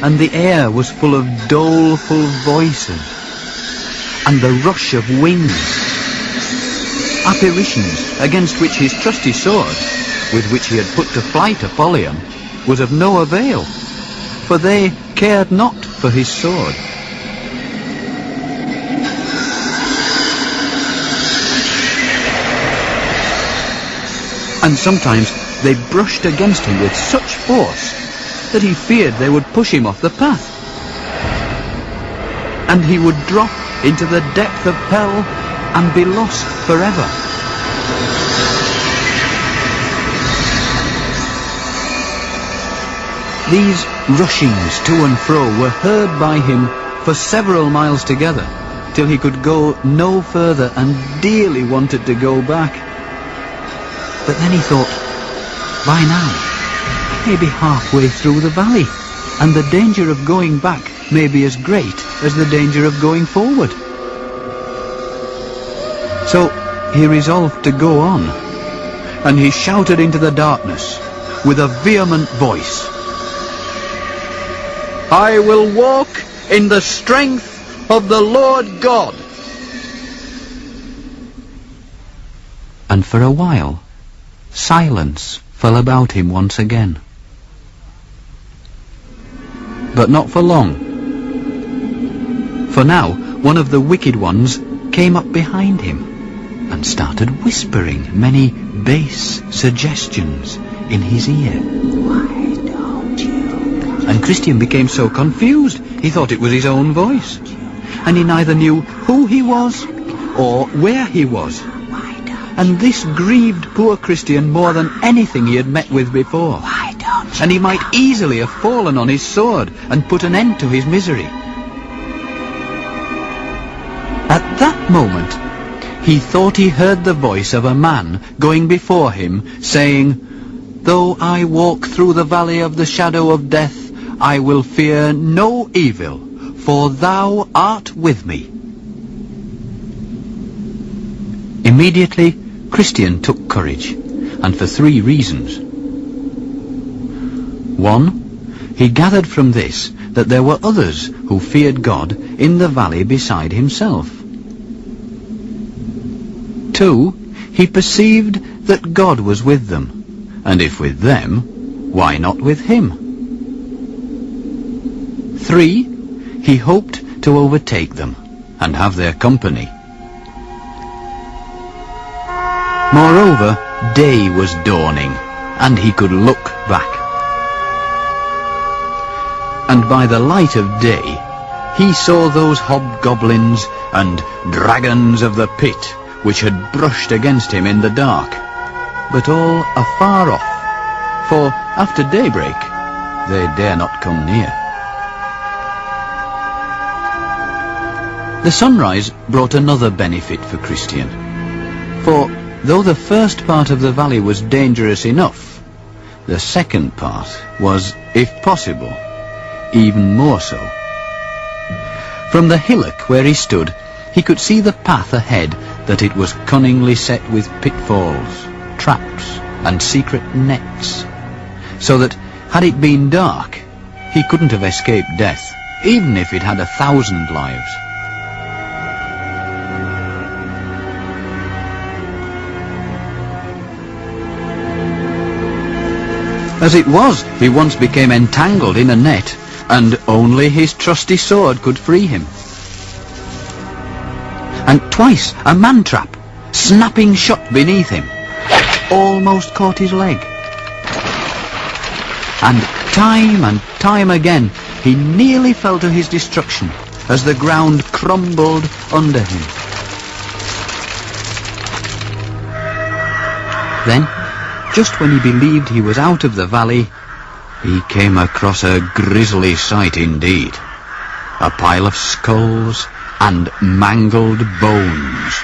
And the air was full of doleful voices, and the rush of wings. Apparitions against which his trusty sword, with which he had put to flight Apollyon, was of no avail, for they cared not for his sword. And sometimes they brushed against him with such force that he feared they would push him off the path, and he would drop into the depth of hell and be lost forever. These rushings to and fro were heard by him for several miles together, till he could go no further and dearly wanted to go back. But then he thought, by now, he may be halfway through the valley, and the danger of going back may be as great as the danger of going forward. So he resolved to go on, and he shouted into the darkness with a vehement voice, "I will walk in the strength of the Lord God." And for a while, silence fell about him once again. But not for long. For now, one of the wicked ones came up behind him and started whispering many base suggestions in his ear. "Why don't you?" And Christian became so confused, he thought it was his own voice. And he neither knew who he was or where he was. And this grieved poor Christian more than anything he had met with before. And he might easily have fallen on his sword and put an end to his misery. At that moment, he thought he heard the voice of a man going before him, saying, "Though I walk through the valley of the shadow of death, I will fear no evil, for thou art with me." Immediately, Christian took courage, and for 3 reasons. 1, he gathered from this that there were others who feared God in the valley beside himself. 2, he perceived that God was with them, and if with them, why not with him? 3, he hoped to overtake them and have their company. Moreover, day was dawning, and he could look back. And by the light of day, he saw those hobgoblins and dragons of the pit which had brushed against him in the dark, but all afar off, for after daybreak they dare not come near. The sunrise brought another benefit for Christian, for though the first part of the valley was dangerous enough, the second part was, if possible, even more so. From the hillock where he stood, he could see the path ahead, that it was cunningly set with pitfalls, traps, and secret nets, so that, had it been dark, he couldn't have escaped death, even if it had 1,000 lives. As it was, he once became entangled in a net, and only his trusty sword could free him. And twice a man-trap, snapping shut beneath him, almost caught his leg. And time again, he nearly fell to his destruction as the ground crumbled under him. Then, just when he believed he was out of the valley, he came across a grisly sight indeed. A pile of skulls and mangled bones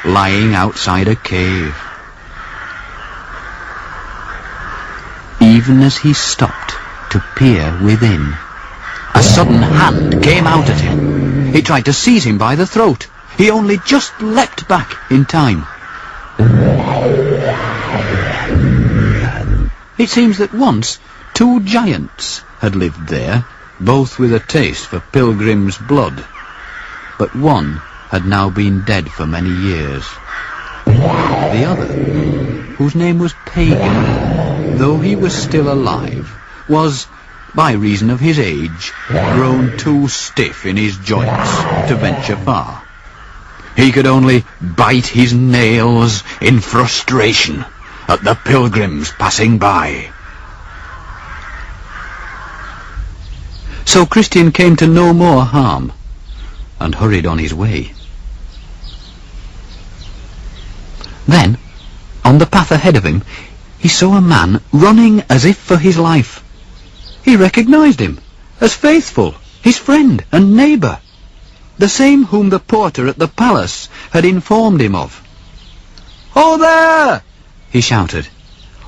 lying outside a cave. Even as he stopped to peer within, a sudden hand came out at him. It tried to seize him by the throat. He only just leapt back in time. It seems that once 2 giants had lived there, both with a taste for Pilgrim's blood, but one had now been dead for many years. The other, whose name was Pagan, though he was still alive, was, by reason of his age, grown too stiff in his joints to venture far. He could only bite his nails in frustration at the pilgrims passing by. So Christian came to no more harm, and hurried on his way. Then, on the path ahead of him, he saw a man running as if for his life. He recognized him as Faithful, his friend and neighbour, the same whom the porter at the palace had informed him of. "Ho there!" he shouted.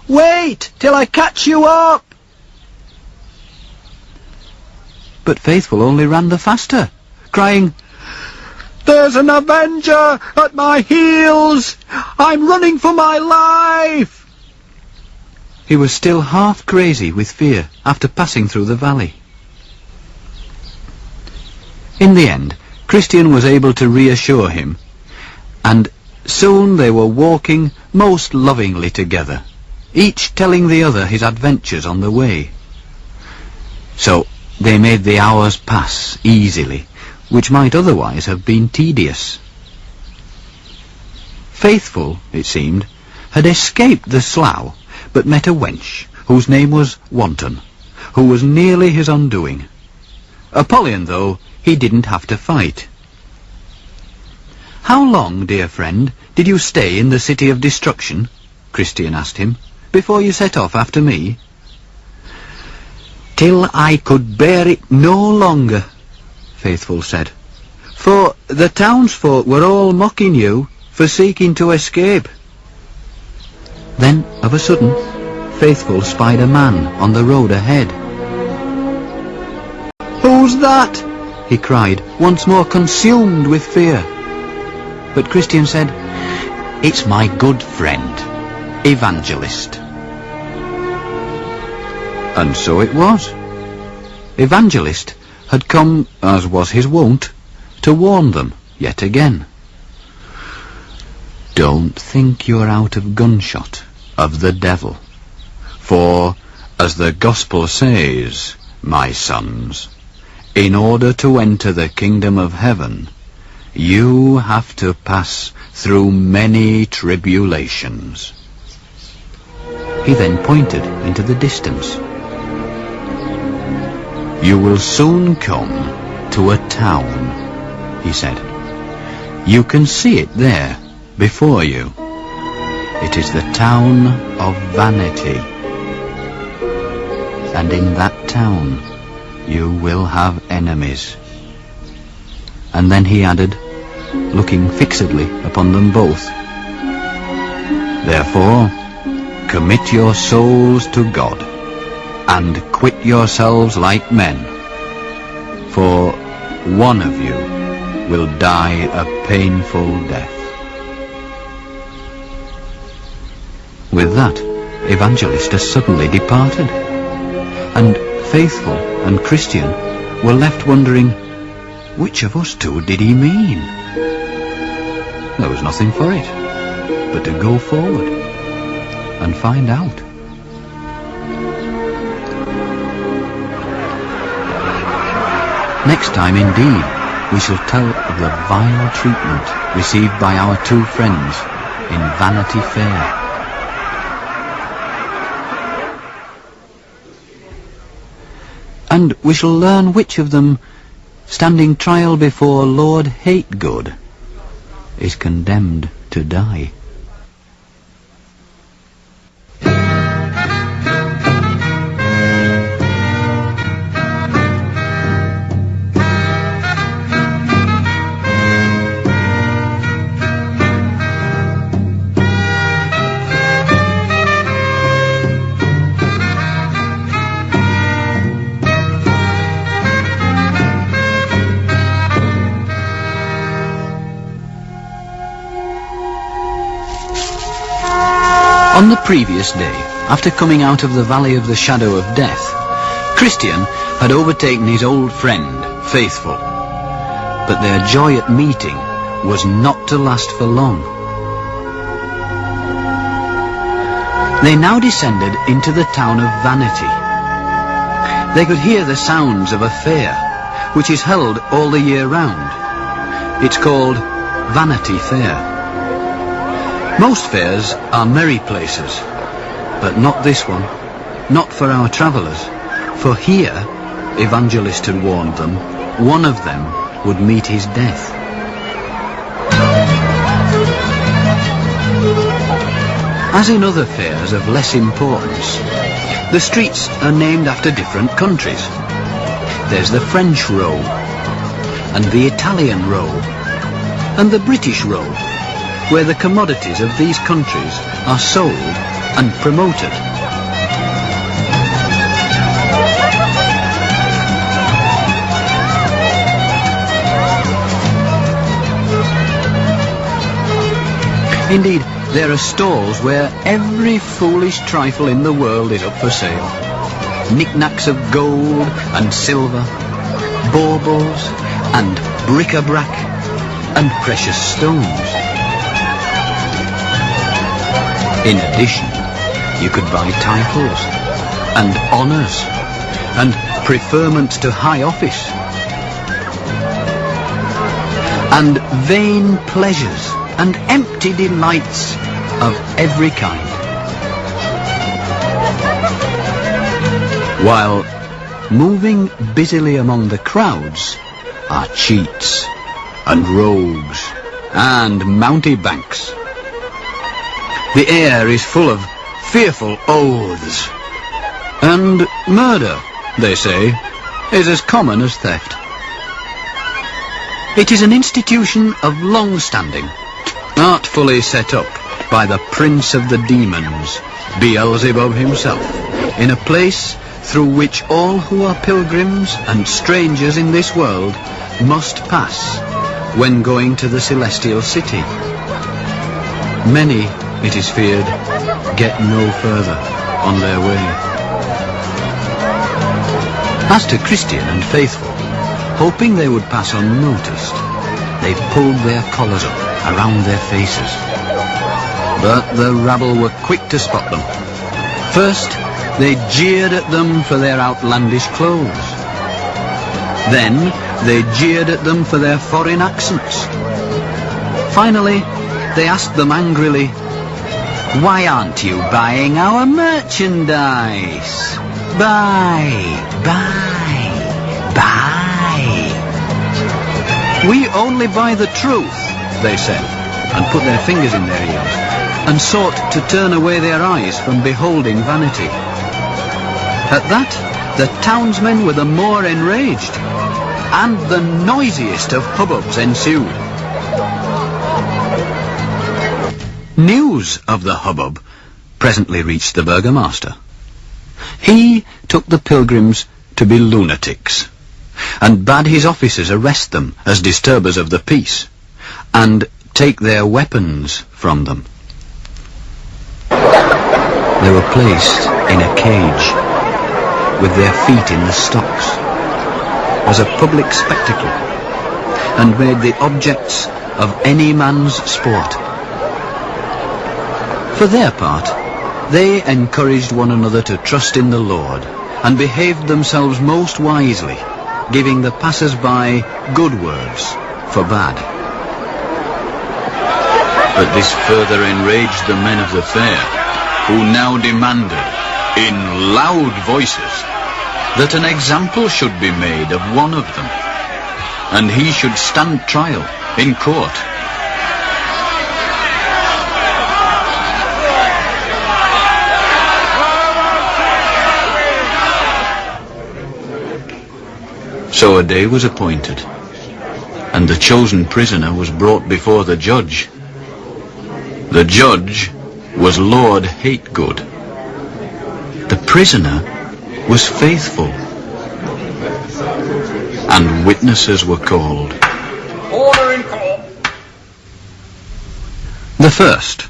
"Wait till I catch you up!" But Faithful only ran the faster, crying, "There's an avenger at my heels! I'm running for my life!" He was still half crazy with fear after passing through the valley. In the end, Christian was able to reassure him, and soon they were walking most lovingly together, each telling the other his adventures on the way. So they made the hours pass easily, which might otherwise have been tedious. Faithful, it seemed, had escaped the slough, but met a wench, whose name was Wanton, who was nearly his undoing. Apollyon, though, he didn't have to fight. "How long, dear friend, did you stay in the City of Destruction?" Christian asked him, "before you set off after me?" "Till I could bear it no longer," Faithful said, "for the townsfolk were all mocking you for seeking to escape." Then, of a sudden, Faithful spied a man on the road ahead. "Who's that?" he cried, once more consumed with fear. But Christian said, "It's my good friend, Evangelist." And so it was. Evangelist had come, as was his wont, to warn them yet again. "Don't think you're out of gunshot of the devil, for, as the Gospel says, my sons, in order to enter the kingdom of heaven, you have to pass through many tribulations." He then pointed into the distance. "You will soon come to a town," he said. "You can see it there, before you. It is the town of Vanity. And in that town you will have enemies." And then he added, looking fixedly upon them both, "Therefore, commit your souls to God, and quit yourselves like men, for one of you will die a painful death." With that, Evangelist has suddenly departed, and Faithful and Christian were left wondering, which of us two did he mean? There was nothing for it but to go forward and find out. Next time, indeed, we shall tell of the vile treatment received by our two friends in Vanity Fair. And we shall learn which of them, standing trial before Lord Hategood, is condemned to die. On the previous day, after coming out of the Valley of the Shadow of Death, Christian had overtaken his old friend, Faithful. But their joy at meeting was not to last for long. They now descended into the town of Vanity. They could hear the sounds of a fair, which is held all the year round. It's called Vanity Fair. Most fairs are merry places, but not this one, not for our travellers, for here, Evangelist had warned them, one of them would meet his death. As in other fairs of less importance, the streets are named after different countries. There's the French Row, and the Italian Row, and the British Row, where the commodities of these countries are sold and promoted. Indeed, there are stalls where every foolish trifle in the world is up for sale. Knickknacks of gold and silver, baubles and bric-a-brac and precious stones. In addition, you could buy titles and honours and preferments to high office and vain pleasures and empty delights of every kind. While moving busily among the crowds are cheats and rogues and mountebanks. The air is full of fearful oaths, and murder, they say, is as common as theft. It is an institution of long standing, artfully set up by the prince of the demons, Beelzebub himself, in a place through which all who are pilgrims and strangers in this world must pass when going to the celestial city. Many, it is feared, get no further on their way. As to Christian and faithful, hoping they would pass unnoticed, they pulled their collars up around their faces. But the rabble were quick to spot them. First, they jeered at them for their outlandish clothes. Then, they jeered at them for their foreign accents. Finally, they asked them angrily, "Why aren't you buying our merchandise? Buy, buy, buy." "We only buy the truth," they said, and put their fingers in their ears, and sought to turn away their eyes from beholding vanity. At that, the townsmen were the more enraged, and the noisiest of hubbubs ensued. News of the hubbub presently reached the burgomaster. He took the pilgrims to be lunatics, and bade his officers arrest them as disturbers of the peace, and take their weapons from them. They were placed in a cage, with their feet in the stocks, as a public spectacle, and made the objects of any man's sport. For their part, they encouraged one another to trust in the Lord, and behaved themselves most wisely, giving the passers-by good words for bad. But this further enraged the men of the fair, who now demanded, in loud voices, that an example should be made of one of them, and he should stand trial in court. So a day was appointed, and the chosen prisoner was brought before the judge. The judge was Lord Hategood. The prisoner was faithful, and witnesses were called. Order in court. The first,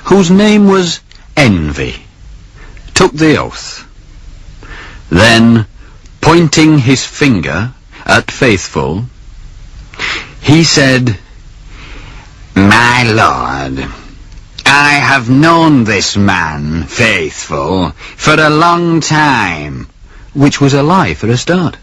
whose name was Envy, took the oath. Then, pointing his finger at Faithful, he said, My lord, I have known this man, Faithful, for a long time. Which was a lie for a start.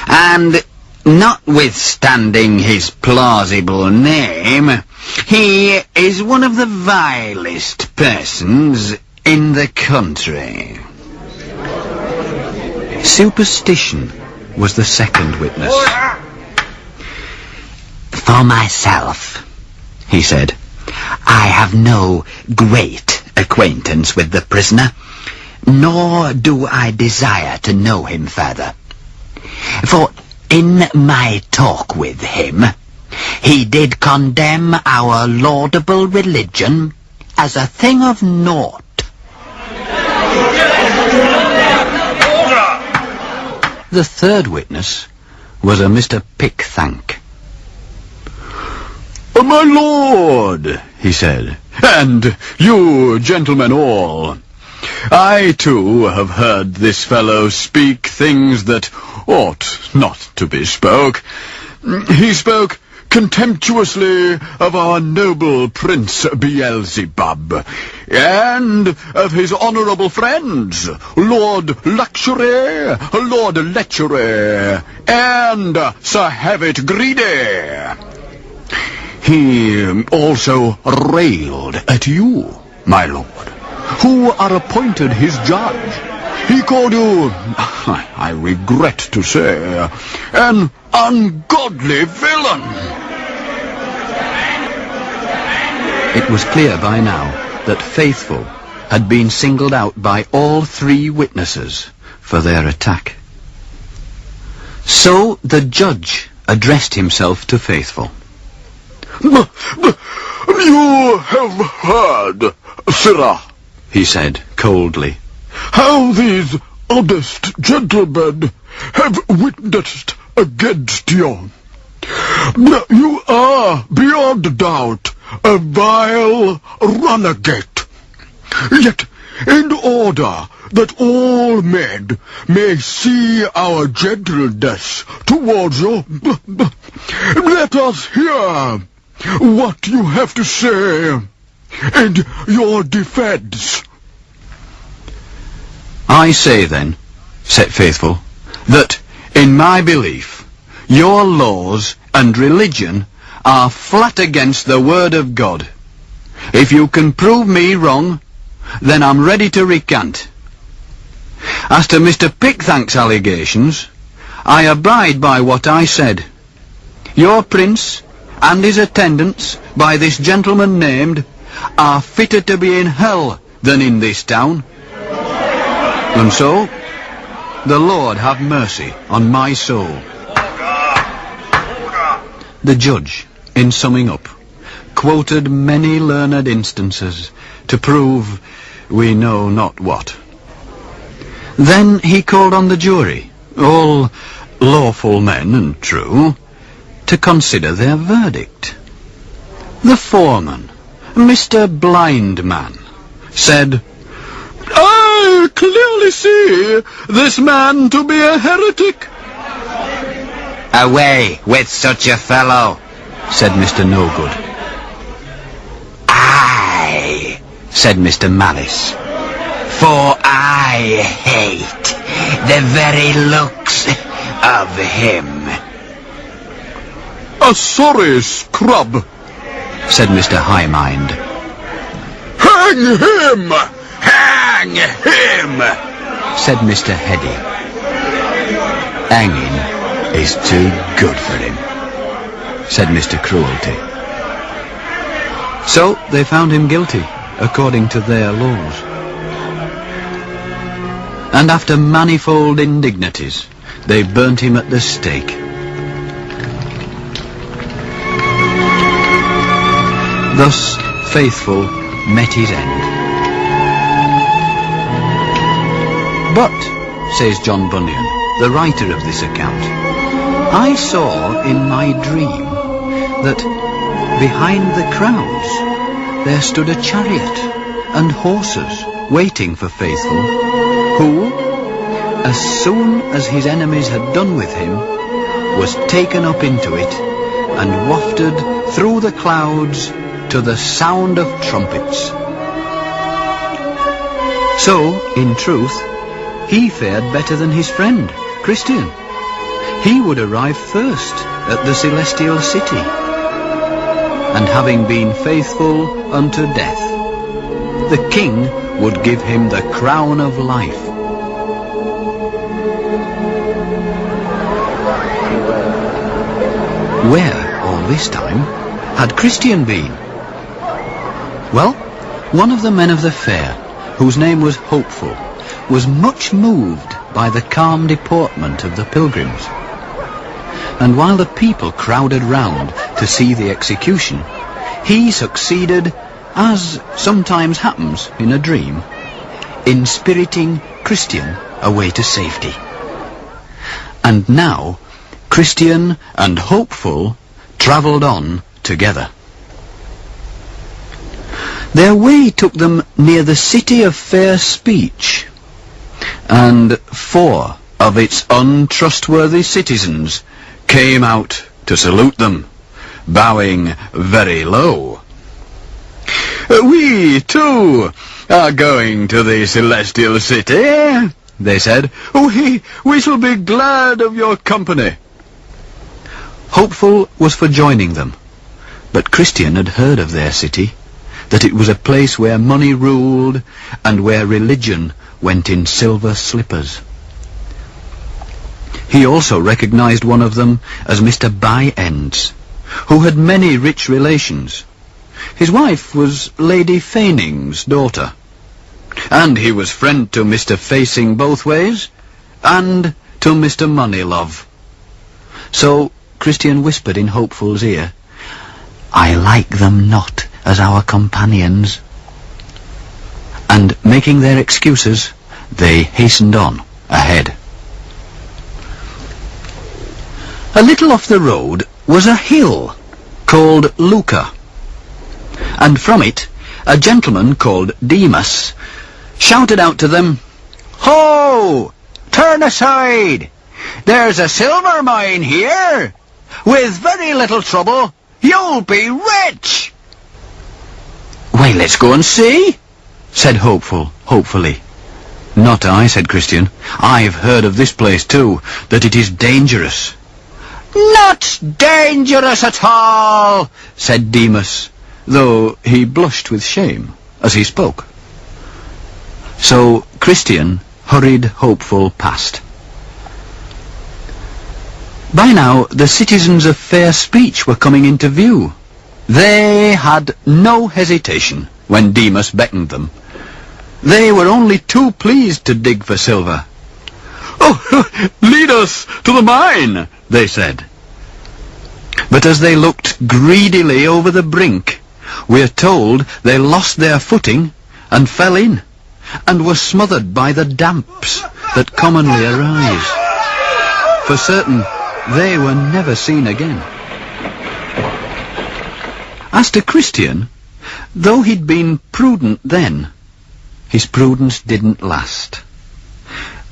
And notwithstanding his plausible name, he is one of the vilest persons in the country. Superstition was the second witness. For myself, he said, I have no great acquaintance with the prisoner, nor do I desire to know him further. For in my talk with him, he did condemn our laudable religion as a thing of naught. The third witness was a Mr. Pickthank. My lord, he said, and you gentlemen all, I too have heard this fellow speak things that ought not to be spoke. He spoke contemptuously of our noble Prince Beelzebub, and of his honourable friends, Lord Luxury, Lord Lechery, and Sir Hevet Greedy. He also railed at you, my lord, who are appointed his judge. He called you, I regret to say, an ungodly villain. It was clear by now that Faithful had been singled out by all three witnesses for their attack. So the judge addressed himself to Faithful. You have heard, sirrah, he said coldly, how these honest gentlemen have witnessed against you. You are, beyond doubt, a vile runagate. Yet, in order that all men may see our gentleness towards you, let us hear what you have to say in your defense. I say then, said Faithful, that in my belief, your laws and religion are flat against the word of God. If you can prove me wrong, then I'm ready to recant. As to Mr. Pickthank's allegations, I abide by what I said. Your prince and his attendants, by this gentleman named, are fitter to be in hell than in this town. And so, the Lord have mercy on my soul. The judge, in summing up, quoted many learned instances to prove we know not what. Then he called on the jury, all lawful men and true, to consider their verdict. The foreman, Mr. Blindman, said, I clearly see this man to be a heretic. Away with such a fellow, said Mr. No-Good. Aye, said Mr. Malice, for I hate the very looks of him. A sorry scrub, said Mr. Highmind. Hang him! Hang him! said Mr. Heady. Hanging is too good for him, said Mr. Cruelty. So they found him guilty, according to their laws. And after manifold indignities, they burnt him at the stake. Thus Faithful met his end. But, says John Bunyan, the writer of this account, I saw in my dream that behind the crowds there stood a chariot and horses waiting for Faithful, who, as soon as his enemies had done with him, was taken up into it and wafted through the clouds to the sound of trumpets. So, in truth, he fared better than his friend, Christian. He would arrive first at the celestial city, and having been faithful unto death, the king would give him the crown of life. Where, all this time, had Christian been? Well, one of the men of the fair, whose name was Hopeful, was much moved by the calm deportment of the pilgrims. And while the people crowded round to see the execution, he succeeded, as sometimes happens in a dream, in spiriting Christian away to safety. And now, Christian and Hopeful travelled on together. Their way took them near the city of fair speech, and 4 of its untrustworthy citizens came out to salute them, bowing very low. "We, too, are going to the celestial city," they said. We shall be glad of your company." Hopeful was for joining them, but Christian had heard of their city, that it was a place where money ruled and where religion went in silver slippers. He also recognized one of them as Mr. By-Ends, who had many rich relations. His wife was Lady Faining's daughter, and he was friend to Mr. Facing Both Ways and to Mr. Moneylove. So Christian whispered in Hopeful's ear, "I like them not as our companions." And making their excuses, they hastened on ahead. A little off the road was a hill called Luca, and from it a gentleman called Demas shouted out to them, "Ho! Turn aside! There's a silver mine here! With very little trouble, you'll be rich!" "Why, let's go and see," said Hopeful, hopefully. "Not I," said Christian. "I've heard of this place too, that it is dangerous." "Not dangerous at all," said Demas, though he blushed with shame as he spoke. So Christian hurried Hopeful past. By now the citizens of fair speech were coming into view. They had no hesitation when Demas beckoned them. They were only too pleased to dig for silver. "Oh, lead us to the mine," they said. But as they looked greedily over the brink, we're told they lost their footing and fell in, and were smothered by the damps that commonly arise. For certain, they were never seen again. As to Christian, though he'd been prudent then, his prudence didn't last,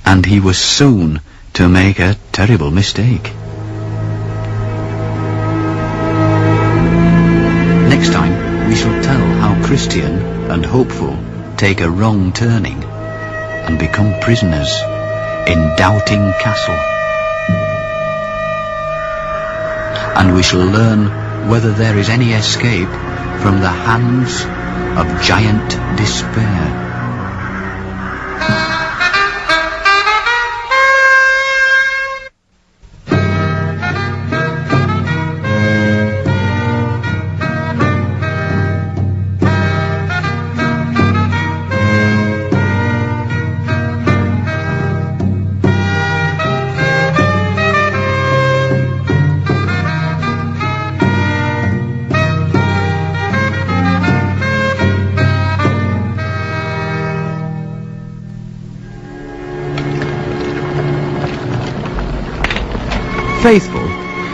and he was soon to make a terrible mistake. Next time, we shall tell how Christian and Hopeful take a wrong turning and become prisoners in Doubting Castle. And we shall learn whether there is any escape from the hands of Giant Despair. Faithful,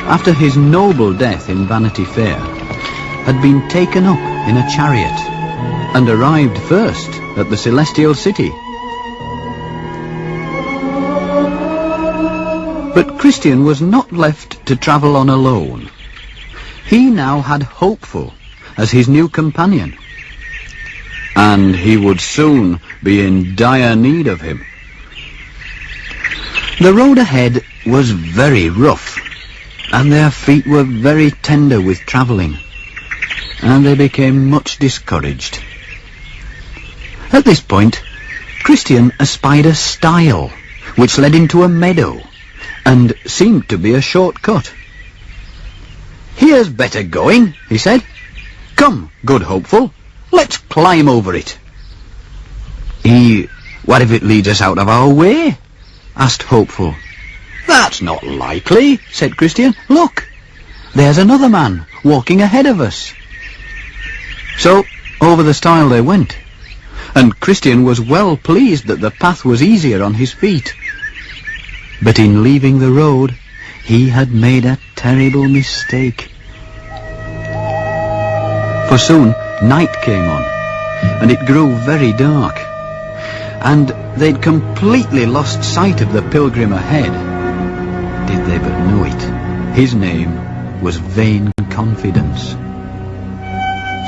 after his noble death in Vanity Fair, had been taken up in a chariot and arrived first at the celestial city. But Christian was not left to travel on alone. he now had Hopeful as his new companion, and he would soon be in dire need of him. The road ahead was very rough, and their feet were very tender with travelling, and they became much discouraged. At this point, Christian espied a stile which led into a meadow, and seemed to be a short cut. "Here's better going," he said. "Come, good Hopeful, let's climb over it." What if it leads us out of our way?" asked Hopeful. "That's not likely," said Christian. "Look, there's another man walking ahead of us." So over the stile they went, and Christian was well pleased that the path was easier on his feet. But in leaving the road, he had made a terrible mistake. For soon night came on, and it grew very dark, and they'd completely lost sight of the pilgrim ahead. Did they but know it, his name was Vain Confidence.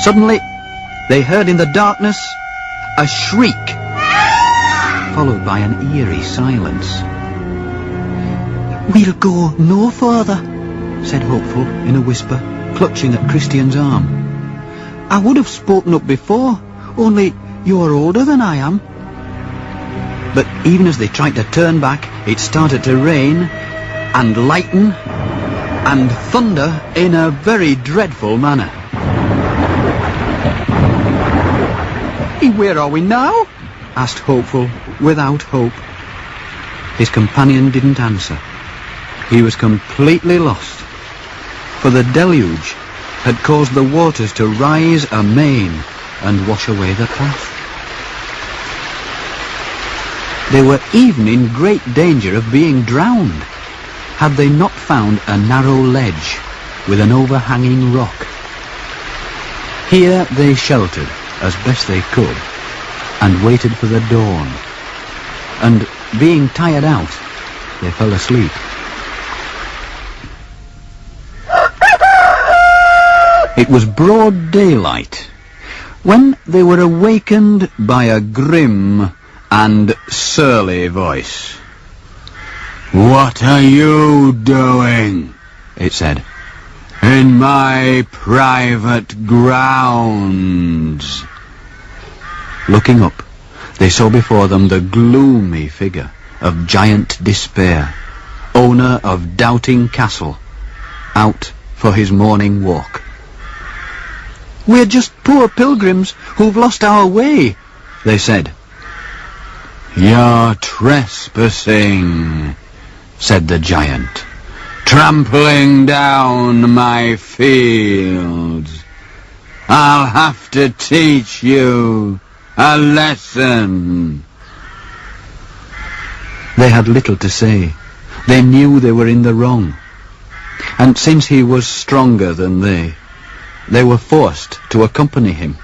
Suddenly, they heard in the darkness a shriek, followed by an eerie silence. "We'll go no further," said Hopeful in a whisper, clutching at Christian's arm. "I would have spoken up before, only you're older than I am." But even as they tried to turn back, it started to rain, and lighten, and thunder in a very dreadful manner. "Where are we now?" asked Hopeful, without hope. His companion didn't answer. He was completely lost, for the deluge had caused the waters to rise amain and wash away the path. They were even in great danger of being drowned, had they not found a narrow ledge with an overhanging rock. Here they sheltered as best they could, and waited for the dawn, and being tired out, they fell asleep. It was broad daylight when they were awakened by a grim and surly voice. "What are you doing?" it said. "In my private grounds." Looking up, they saw before them the gloomy figure of Giant Despair, owner of Doubting Castle, out for his morning walk. "We're just poor pilgrims who've lost our way," they said. "You're trespassing," said the giant, "trampling down my fields. I'll have to teach you a lesson." They had little to say. They knew they were in the wrong, and since he was stronger than they were forced to accompany him.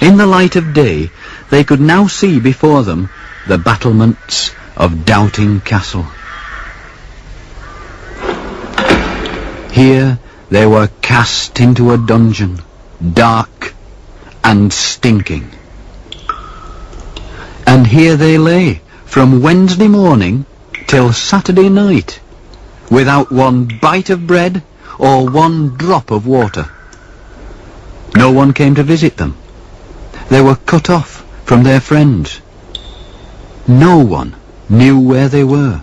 In the light of day, they could now see before them the battlements of Doubting Castle. Here they were cast into a dungeon, dark and stinking. And here they lay, from Wednesday morning till Saturday night, without one bite of bread or one drop of water. No one came to visit them. They were cut off from their friends. No one knew where they were.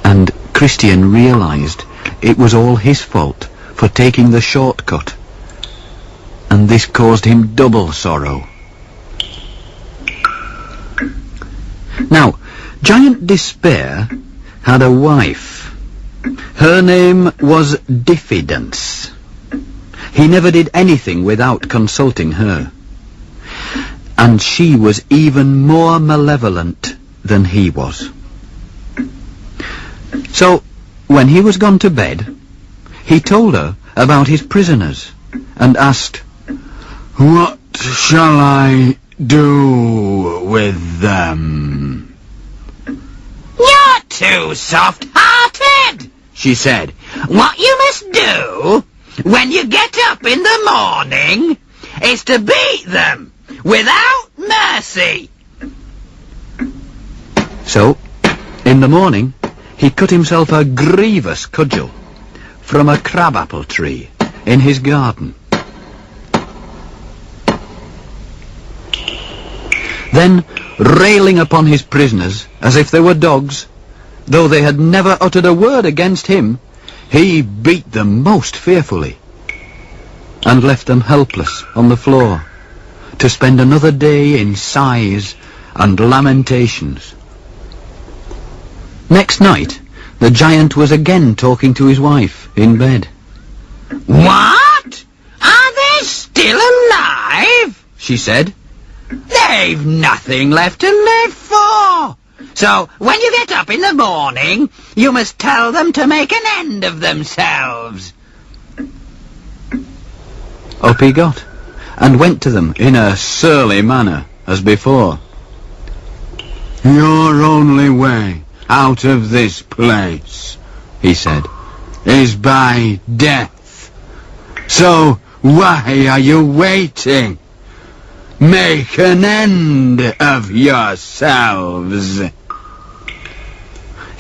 And Christian realized it was all his fault for taking the shortcut, and this caused him double sorrow. Now, Giant Despair had a wife. Her name was Diffidence. He never did anything without consulting her, and she was even more malevolent than he was. So, when he was gone to bed, he told her about his prisoners, and asked, "What shall I do with them?" "You're too soft-hearted," she said, "what you must do when you get up in the morning is to beat them without mercy." So, in the morning, he cut himself a grievous cudgel from a crabapple tree in his garden. Then, railing upon his prisoners as if they were dogs, though they had never uttered a word against him, he beat them most fearfully, and left them helpless on the floor, to spend another day in sighs and lamentations. Next night, the giant was again talking to his wife in bed. "What? Are they still alive?" she said. "They've nothing left to live for. So, when you get up in the morning, you must tell them to make an end of themselves." Up he got, and went to them in a surly manner, as before. "Your only way out of this place," he said, "is by death. So why are you waiting? Make an end of yourselves."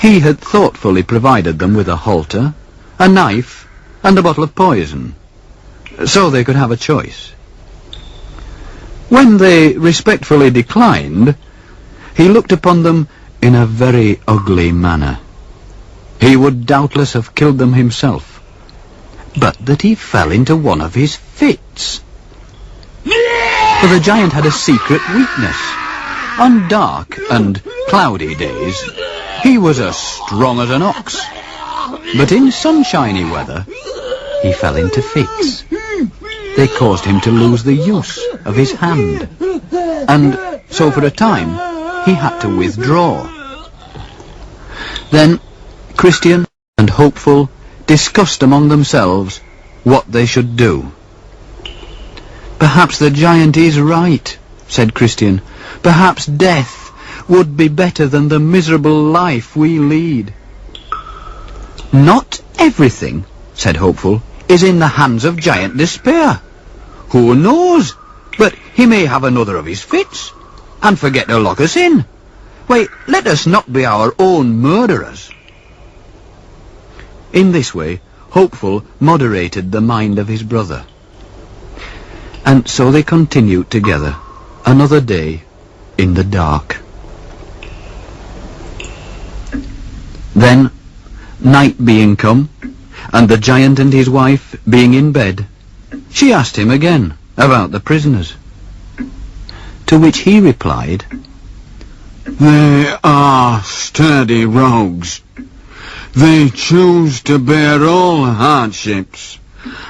He had thoughtfully provided them with a halter, a knife, and a bottle of poison, so they could have a choice. When they respectfully declined, he looked upon them in a very ugly manner. He would doubtless have killed them himself, but that he fell into one of his fits. For the giant had a secret weakness. On dark and cloudy days, he was as strong as an ox. But in sunshiny weather, he fell into fits. They caused him to lose the use of his hand, and so for a time he had to withdraw. Then Christian and Hopeful discussed among themselves what they should do. "Perhaps the giant is right," said Christian. "Perhaps death would be better than the miserable life we lead." "Not everything," said Hopeful, "is in the hands of Giant Despair. Who knows but he may have another of his fits, and forget to lock us in. Why, let us not be our own murderers." In this way, Hopeful moderated the mind of his brother. And so they continued together another day in the dark. Then, night being come, and the giant and his wife being in bed, she asked him again about the prisoners. To which he replied, "They are sturdy rogues. They choose to bear all hardships,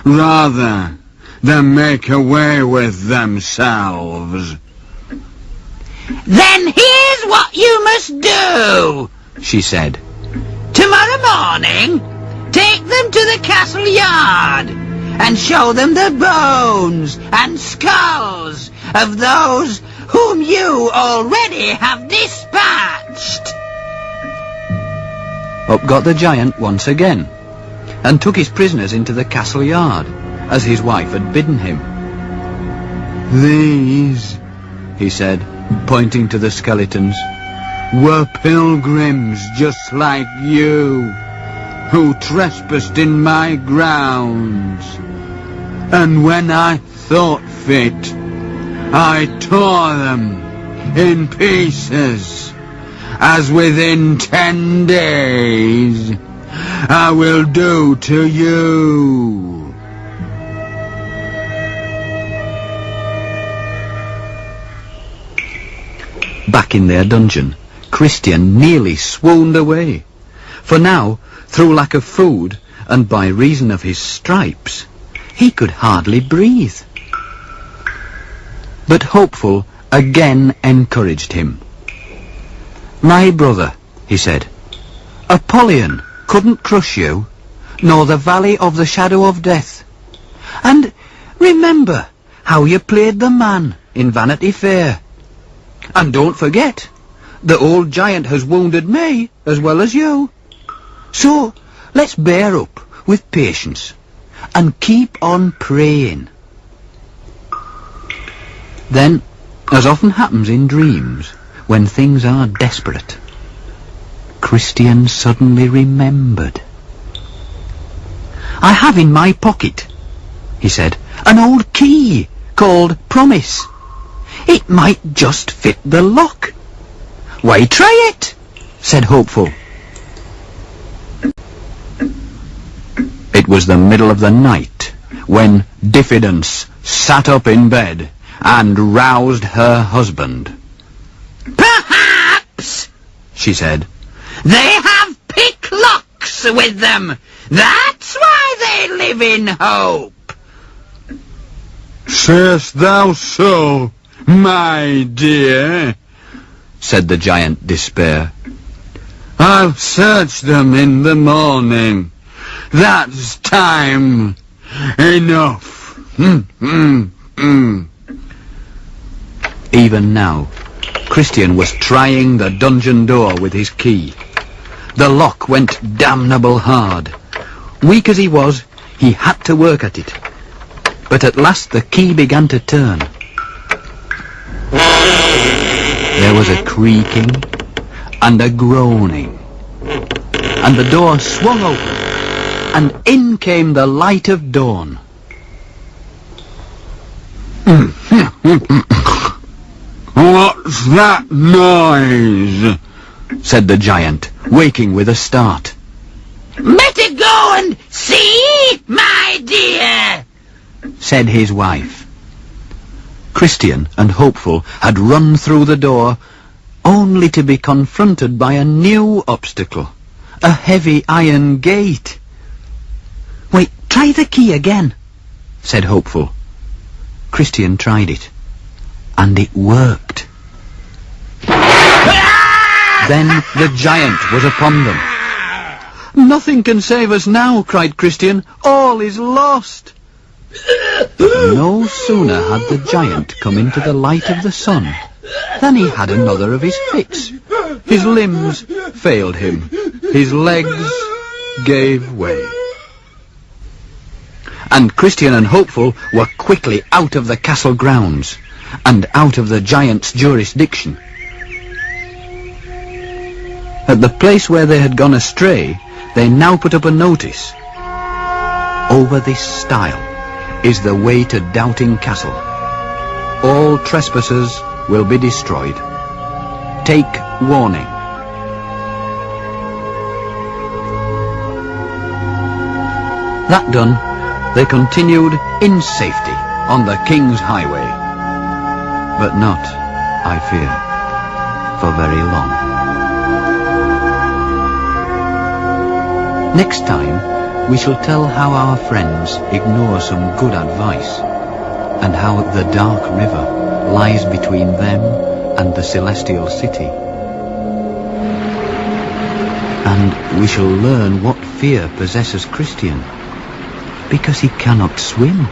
rather than make away with themselves." "Then here's what you must do," she said. "Tomorrow morning, take them to the castle yard and show them the bones and skulls of those whom you already have dispatched." Up got the giant once again, and took his prisoners into the castle yard, as his wife had bidden him. "These," he said, pointing to the skeletons, "were pilgrims just like you, who trespassed in my grounds. And when I thought fit, I tore them in pieces, as within 10 days I will do to you." Back in their dungeon, Christian nearly swooned away, for now, through lack of food, and by reason of his stripes, he could hardly breathe. But Hopeful again encouraged him. "My brother," he said, "Apollyon couldn't crush you, nor the Valley of the Shadow of Death. And remember how you played the man in Vanity Fair. And don't forget, the old giant has wounded me as well as you. So let's bear up with patience and keep on praying. Then, as often happens in dreams, when things are desperate, Christian suddenly remembered. "I have in my pocket," he said, "an old key called Promise. It might just fit the lock." "Why, try it," said Hopeful. It was the middle of the night when Diffidence sat up in bed and roused her husband. "Perhaps," she said, "they have picklocks with them. That's why they live in hope." "Sayest thou so, my dear?" said the giant Despair. "I'll search them in the morning. That's time enough." Even now, Christian was trying the dungeon door with his key. The lock went damnable hard. Weak as he was, he had to work at it. But at last the key began to turn. There was a creaking and a groaning, and the door swung open, and in came the light of dawn. "What's that noise?" said the giant, waking with a start. "Better go and see, my dear," said his wife. Christian and Hopeful had run through the door, only to be confronted by a new obstacle, a heavy iron gate. "Wait, try the key again," said Hopeful. Christian tried it, and it worked. Then the giant was upon them. "Nothing can save us now," cried Christian. "All is lost." But no sooner had the giant come into the light of the sun than he had another of his fits. His limbs failed him. His legs gave way. And Christian and Hopeful were quickly out of the castle grounds and out of the giant's jurisdiction. At the place where they had gone astray, they now put up a notice. "Over this stile is the way to Doubting Castle. All trespassers will be destroyed. Take warning." That done, they continued in safety on the King's Highway. But not, I fear, for very long. Next time, we shall tell how our friends ignore some good advice, and how the dark river lies between them and the celestial city. And we shall learn what fear possesses Christian, because he cannot swim.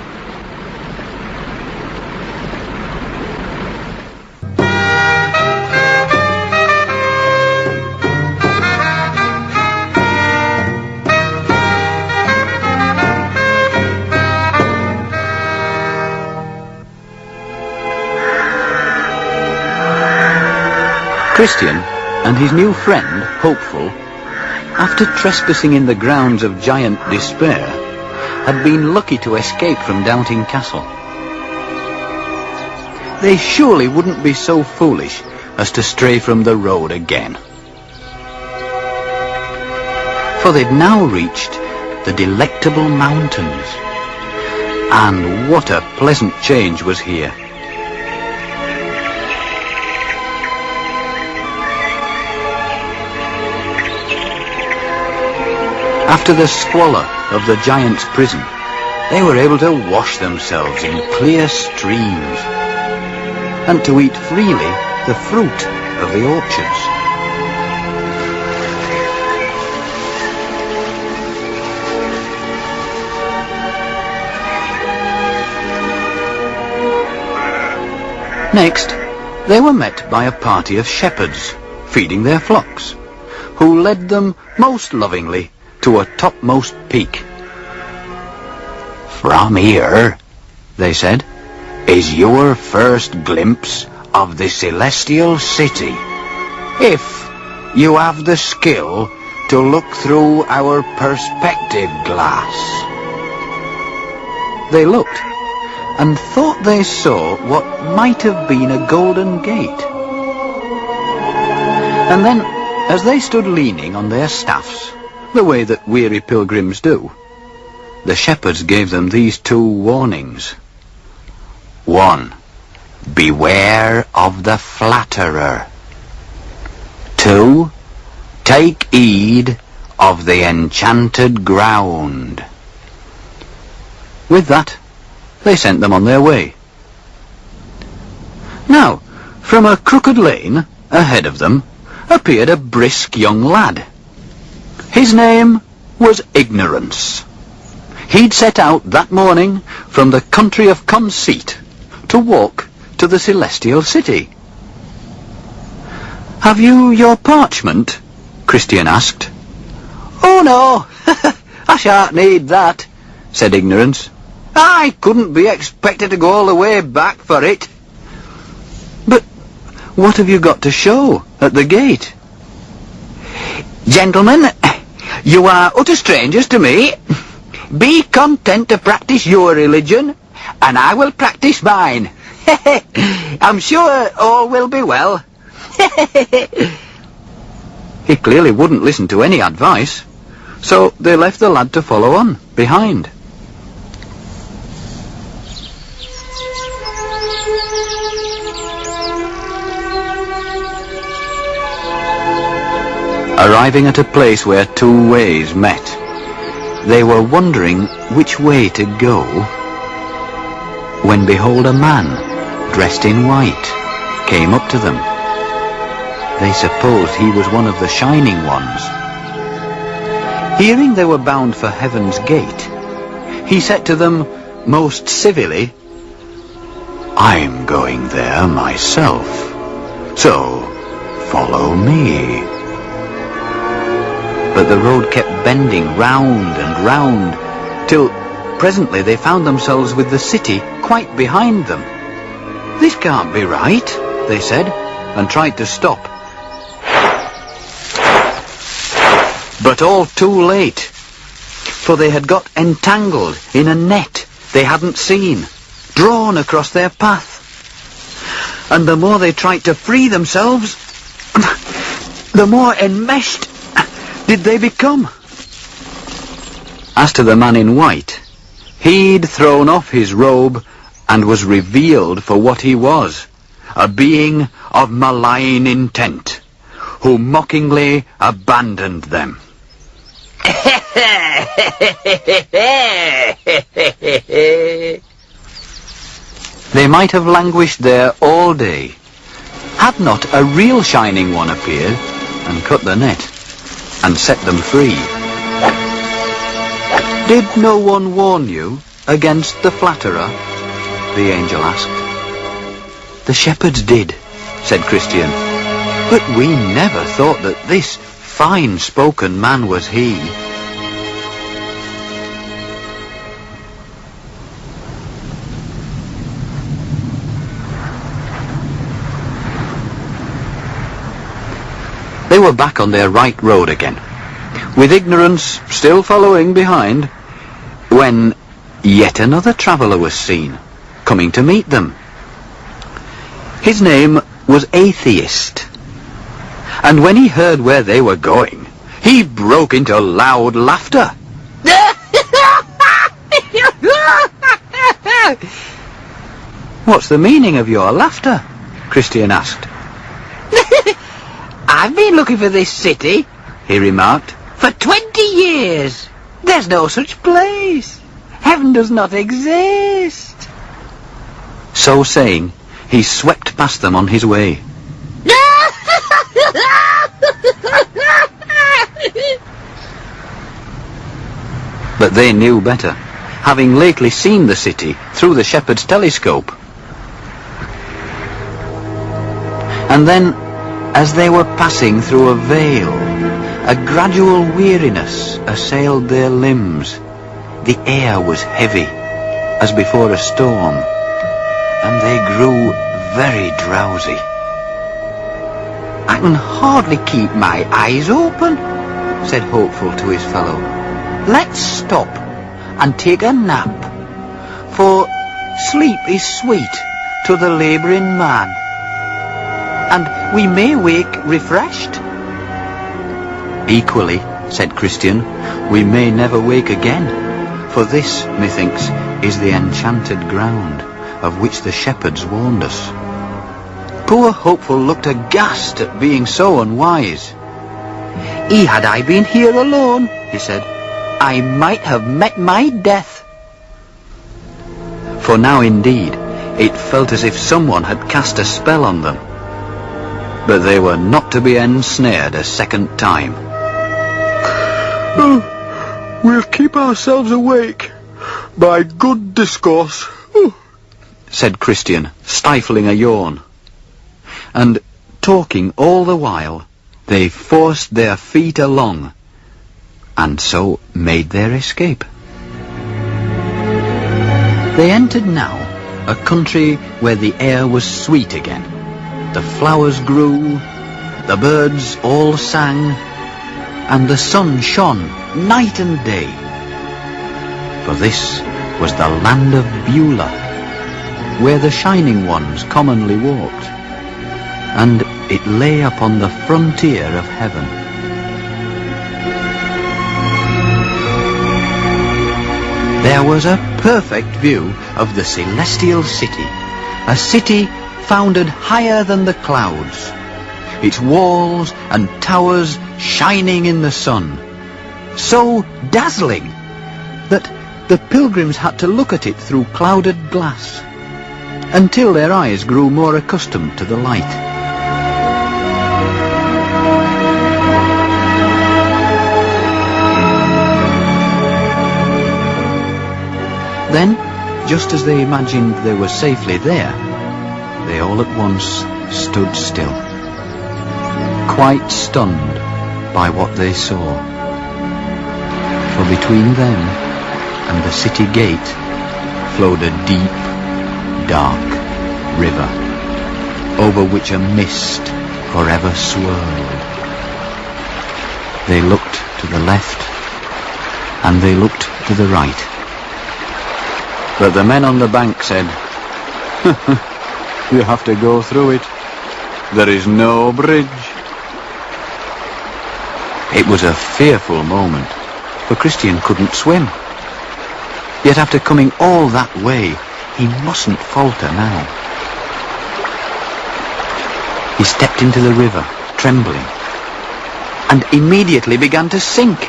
Christian and his new friend, Hopeful, after trespassing in the grounds of Giant Despair, had been lucky to escape from Doubting Castle. They surely wouldn't be so foolish as to stray from the road again. For they'd now reached the Delectable Mountains, and what a pleasant change was here. After the squalor of the giant's prison, they were able to wash themselves in clear streams and to eat freely the fruit of the orchards. Next, they were met by a party of shepherds feeding their flocks, who led them most lovingly to a topmost peak. "From here," they said, "is your first glimpse of the celestial city, if you have the skill to look through our perspective glass." They looked and thought they saw what might have been a golden gate. And then, as they stood leaning on their staffs, the way that weary pilgrims do, the shepherds gave them these 2 warnings. 1. Beware of the flatterer. 2. Take heed of the enchanted ground. With that, they sent them on their way. Now, from a crooked lane ahead of them appeared a brisk young lad. His name was Ignorance. He'd set out that morning from the country of Conceit to walk to the celestial city. "Have you your parchment?" Christian asked. "Oh no, I shan't need that," said Ignorance. "I couldn't be expected to go all the way back for it." "But what have you got to show at the gate?" "Gentlemen, you are utter strangers to me. Be content to practice your religion, and I will practice mine. I'm sure all will be well." He clearly wouldn't listen to any advice, so they left the lad to follow on behind. Arriving at a place where 2 ways met, they were wondering which way to go, when behold a man, dressed in white, came up to them. They supposed he was one of the Shining Ones. Hearing they were bound for Heaven's Gate, he said to them most civilly, "I'm going there myself, so follow me." But the road kept bending round and round, till presently they found themselves with the city quite behind them. "This can't be right," they said, and tried to stop. But all too late, for they had got entangled in a net they hadn't seen, drawn across their path. And the more they tried to free themselves, the more enmeshed did they become. As to the man in white, he'd thrown off his robe and was revealed for what he was, a being of malign intent, who mockingly abandoned them. They might have languished there all day, had not a real Shining One appeared and cut the net and set them free. "Did no one warn you against the flatterer?" the angel asked. "The shepherds did," said Christian, "but we never thought that this fine-spoken man was he." They were back on their right road again, with Ignorance still following behind, when yet another traveller was seen, coming to meet them. His name was Atheist, and when he heard where they were going, he broke into loud laughter. "What's the meaning of your laughter?" Christian asked. "I've been looking for this city," he remarked, "for 20 years. There's no such place. Heaven does not exist." So saying, he swept past them on his way. But they knew better, having lately seen the city through the shepherd's telescope. And then, as they were passing through a vale, A gradual weariness assailed their limbs. The air was heavy, as before a storm, and they grew very drowsy. "I can hardly keep my eyes open," said Hopeful to his fellow. "Let's stop and take a nap, for sleep is sweet to the labouring man, and we may wake refreshed." "Equally," said Christian, "we may never wake again, for this, methinks, is the enchanted ground of which the shepherds warned us." Poor Hopeful looked aghast at being so unwise. "Had I been here alone," he said, "I might have met my death." For now indeed it felt as if someone had cast a spell on them, but they were not to be ensnared a second time. Oh, we'll keep ourselves awake by good discourse, said Christian, stifling a yawn. And, talking all the while, they forced their feet along, and so made their escape. They entered now a country where the air was sweet again. The flowers grew, the birds all sang, and the sun shone night and day. For this was the land of Beulah, where the Shining Ones commonly walked, and it lay upon the frontier of heaven. There was a perfect view of the celestial city, a city founded higher than the clouds, its walls and towers shining in the sun, so dazzling that the pilgrims had to look at it through clouded glass, until their eyes grew more accustomed to the light. Then, just as they imagined they were safely there, they all at once stood still, quite stunned by what they saw. For between them and the city gate flowed a deep, dark river, over which a mist forever swirled. They looked to the left, and they looked to the right. But the men on the bank said, "You have to go through it. There is no bridge." It was a fearful moment, for Christian couldn't swim. Yet after coming all that way, he mustn't falter now. He stepped into the river, trembling, and immediately began to sink,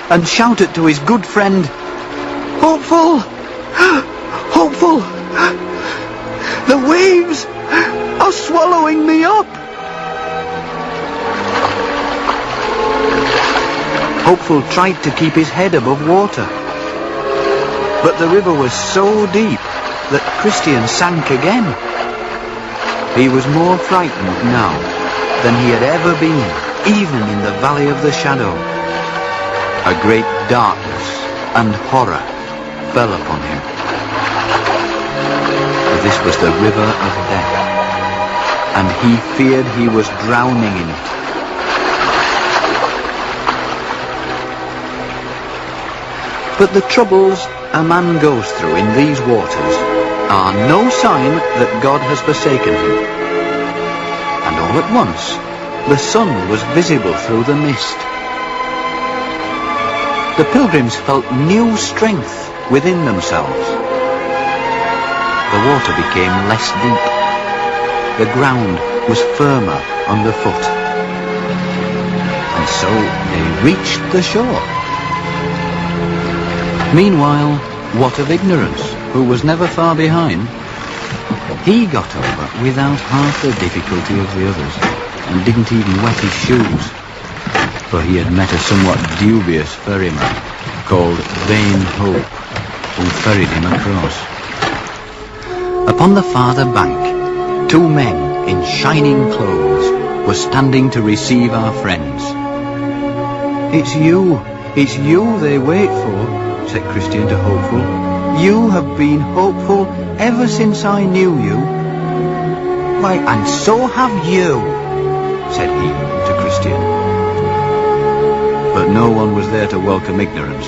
and shouted to his good friend, "Hopeful! Hopeful! The waves are swallowing me up!" Hopeful tried to keep his head above water, but the river was so deep that Christian sank again. He was more frightened now than he had ever been, even in the Valley of the Shadow. A great darkness and horror fell upon him. For this was the river of death, and he feared he was drowning in it. But the troubles a man goes through in these waters are no sign that God has forsaken him. And all at once, the sun was visible through the mist. The pilgrims felt new strength within themselves. The water became less deep. The ground was firmer underfoot. And so they reached the shore. Meanwhile, What of Ignorance, who was never far behind, he got over without half the difficulty of the others, and didn't even wet his shoes, for he had met a somewhat dubious ferryman called Vain Hope, who ferried him across. Upon the farther bank, 2 men in shining clothes were standing to receive our friends. It's you they wait for, said Christian to Hopeful. You have been hopeful ever since I knew you. Why, and so have you, said he to Christian. But no one was there to welcome Ignorance.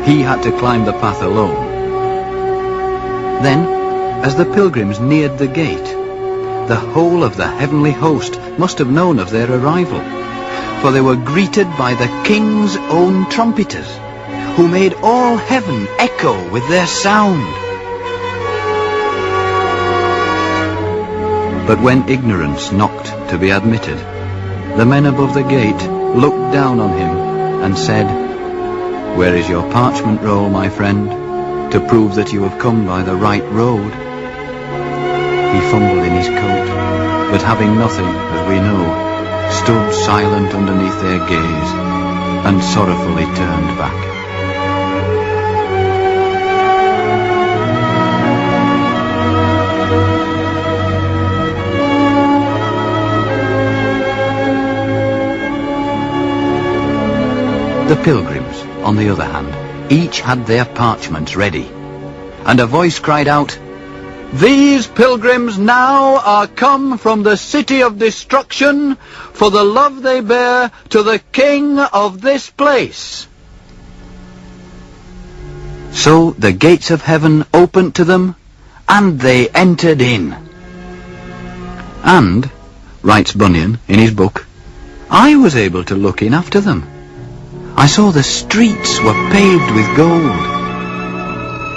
He had to climb the path alone. Then, as the pilgrims neared the gate, the whole of the heavenly host must have known of their arrival, for they were greeted by the king's own trumpeters, who made all heaven echo with their sound. But when Ignorance knocked to be admitted, the men above the gate looked down on him and said, "Where is your parchment roll, my friend, to prove that you have come by the right road?" He fumbled in his coat, but having nothing, as we know, stood silent underneath their gaze, and sorrowfully turned back. The pilgrims, on the other hand, each had their parchments ready, and a voice cried out, "These pilgrims now are come from the city of destruction for the love they bear to the king of this place." So the gates of heaven opened to them, and they entered in. And, writes Bunyan in his book, I was able to look in after them. I saw the streets were paved with gold,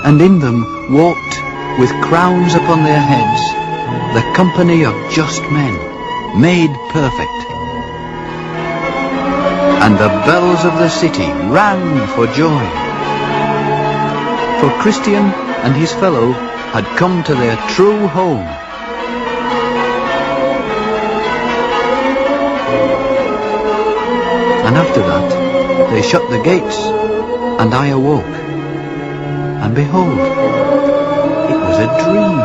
and in them walked, with crowns upon their heads, the company of just men, made perfect. And the bells of the city rang for joy. For Christian and his fellow had come to their true home. And after that, they shut the gates, and I awoke, and behold, it was a dream.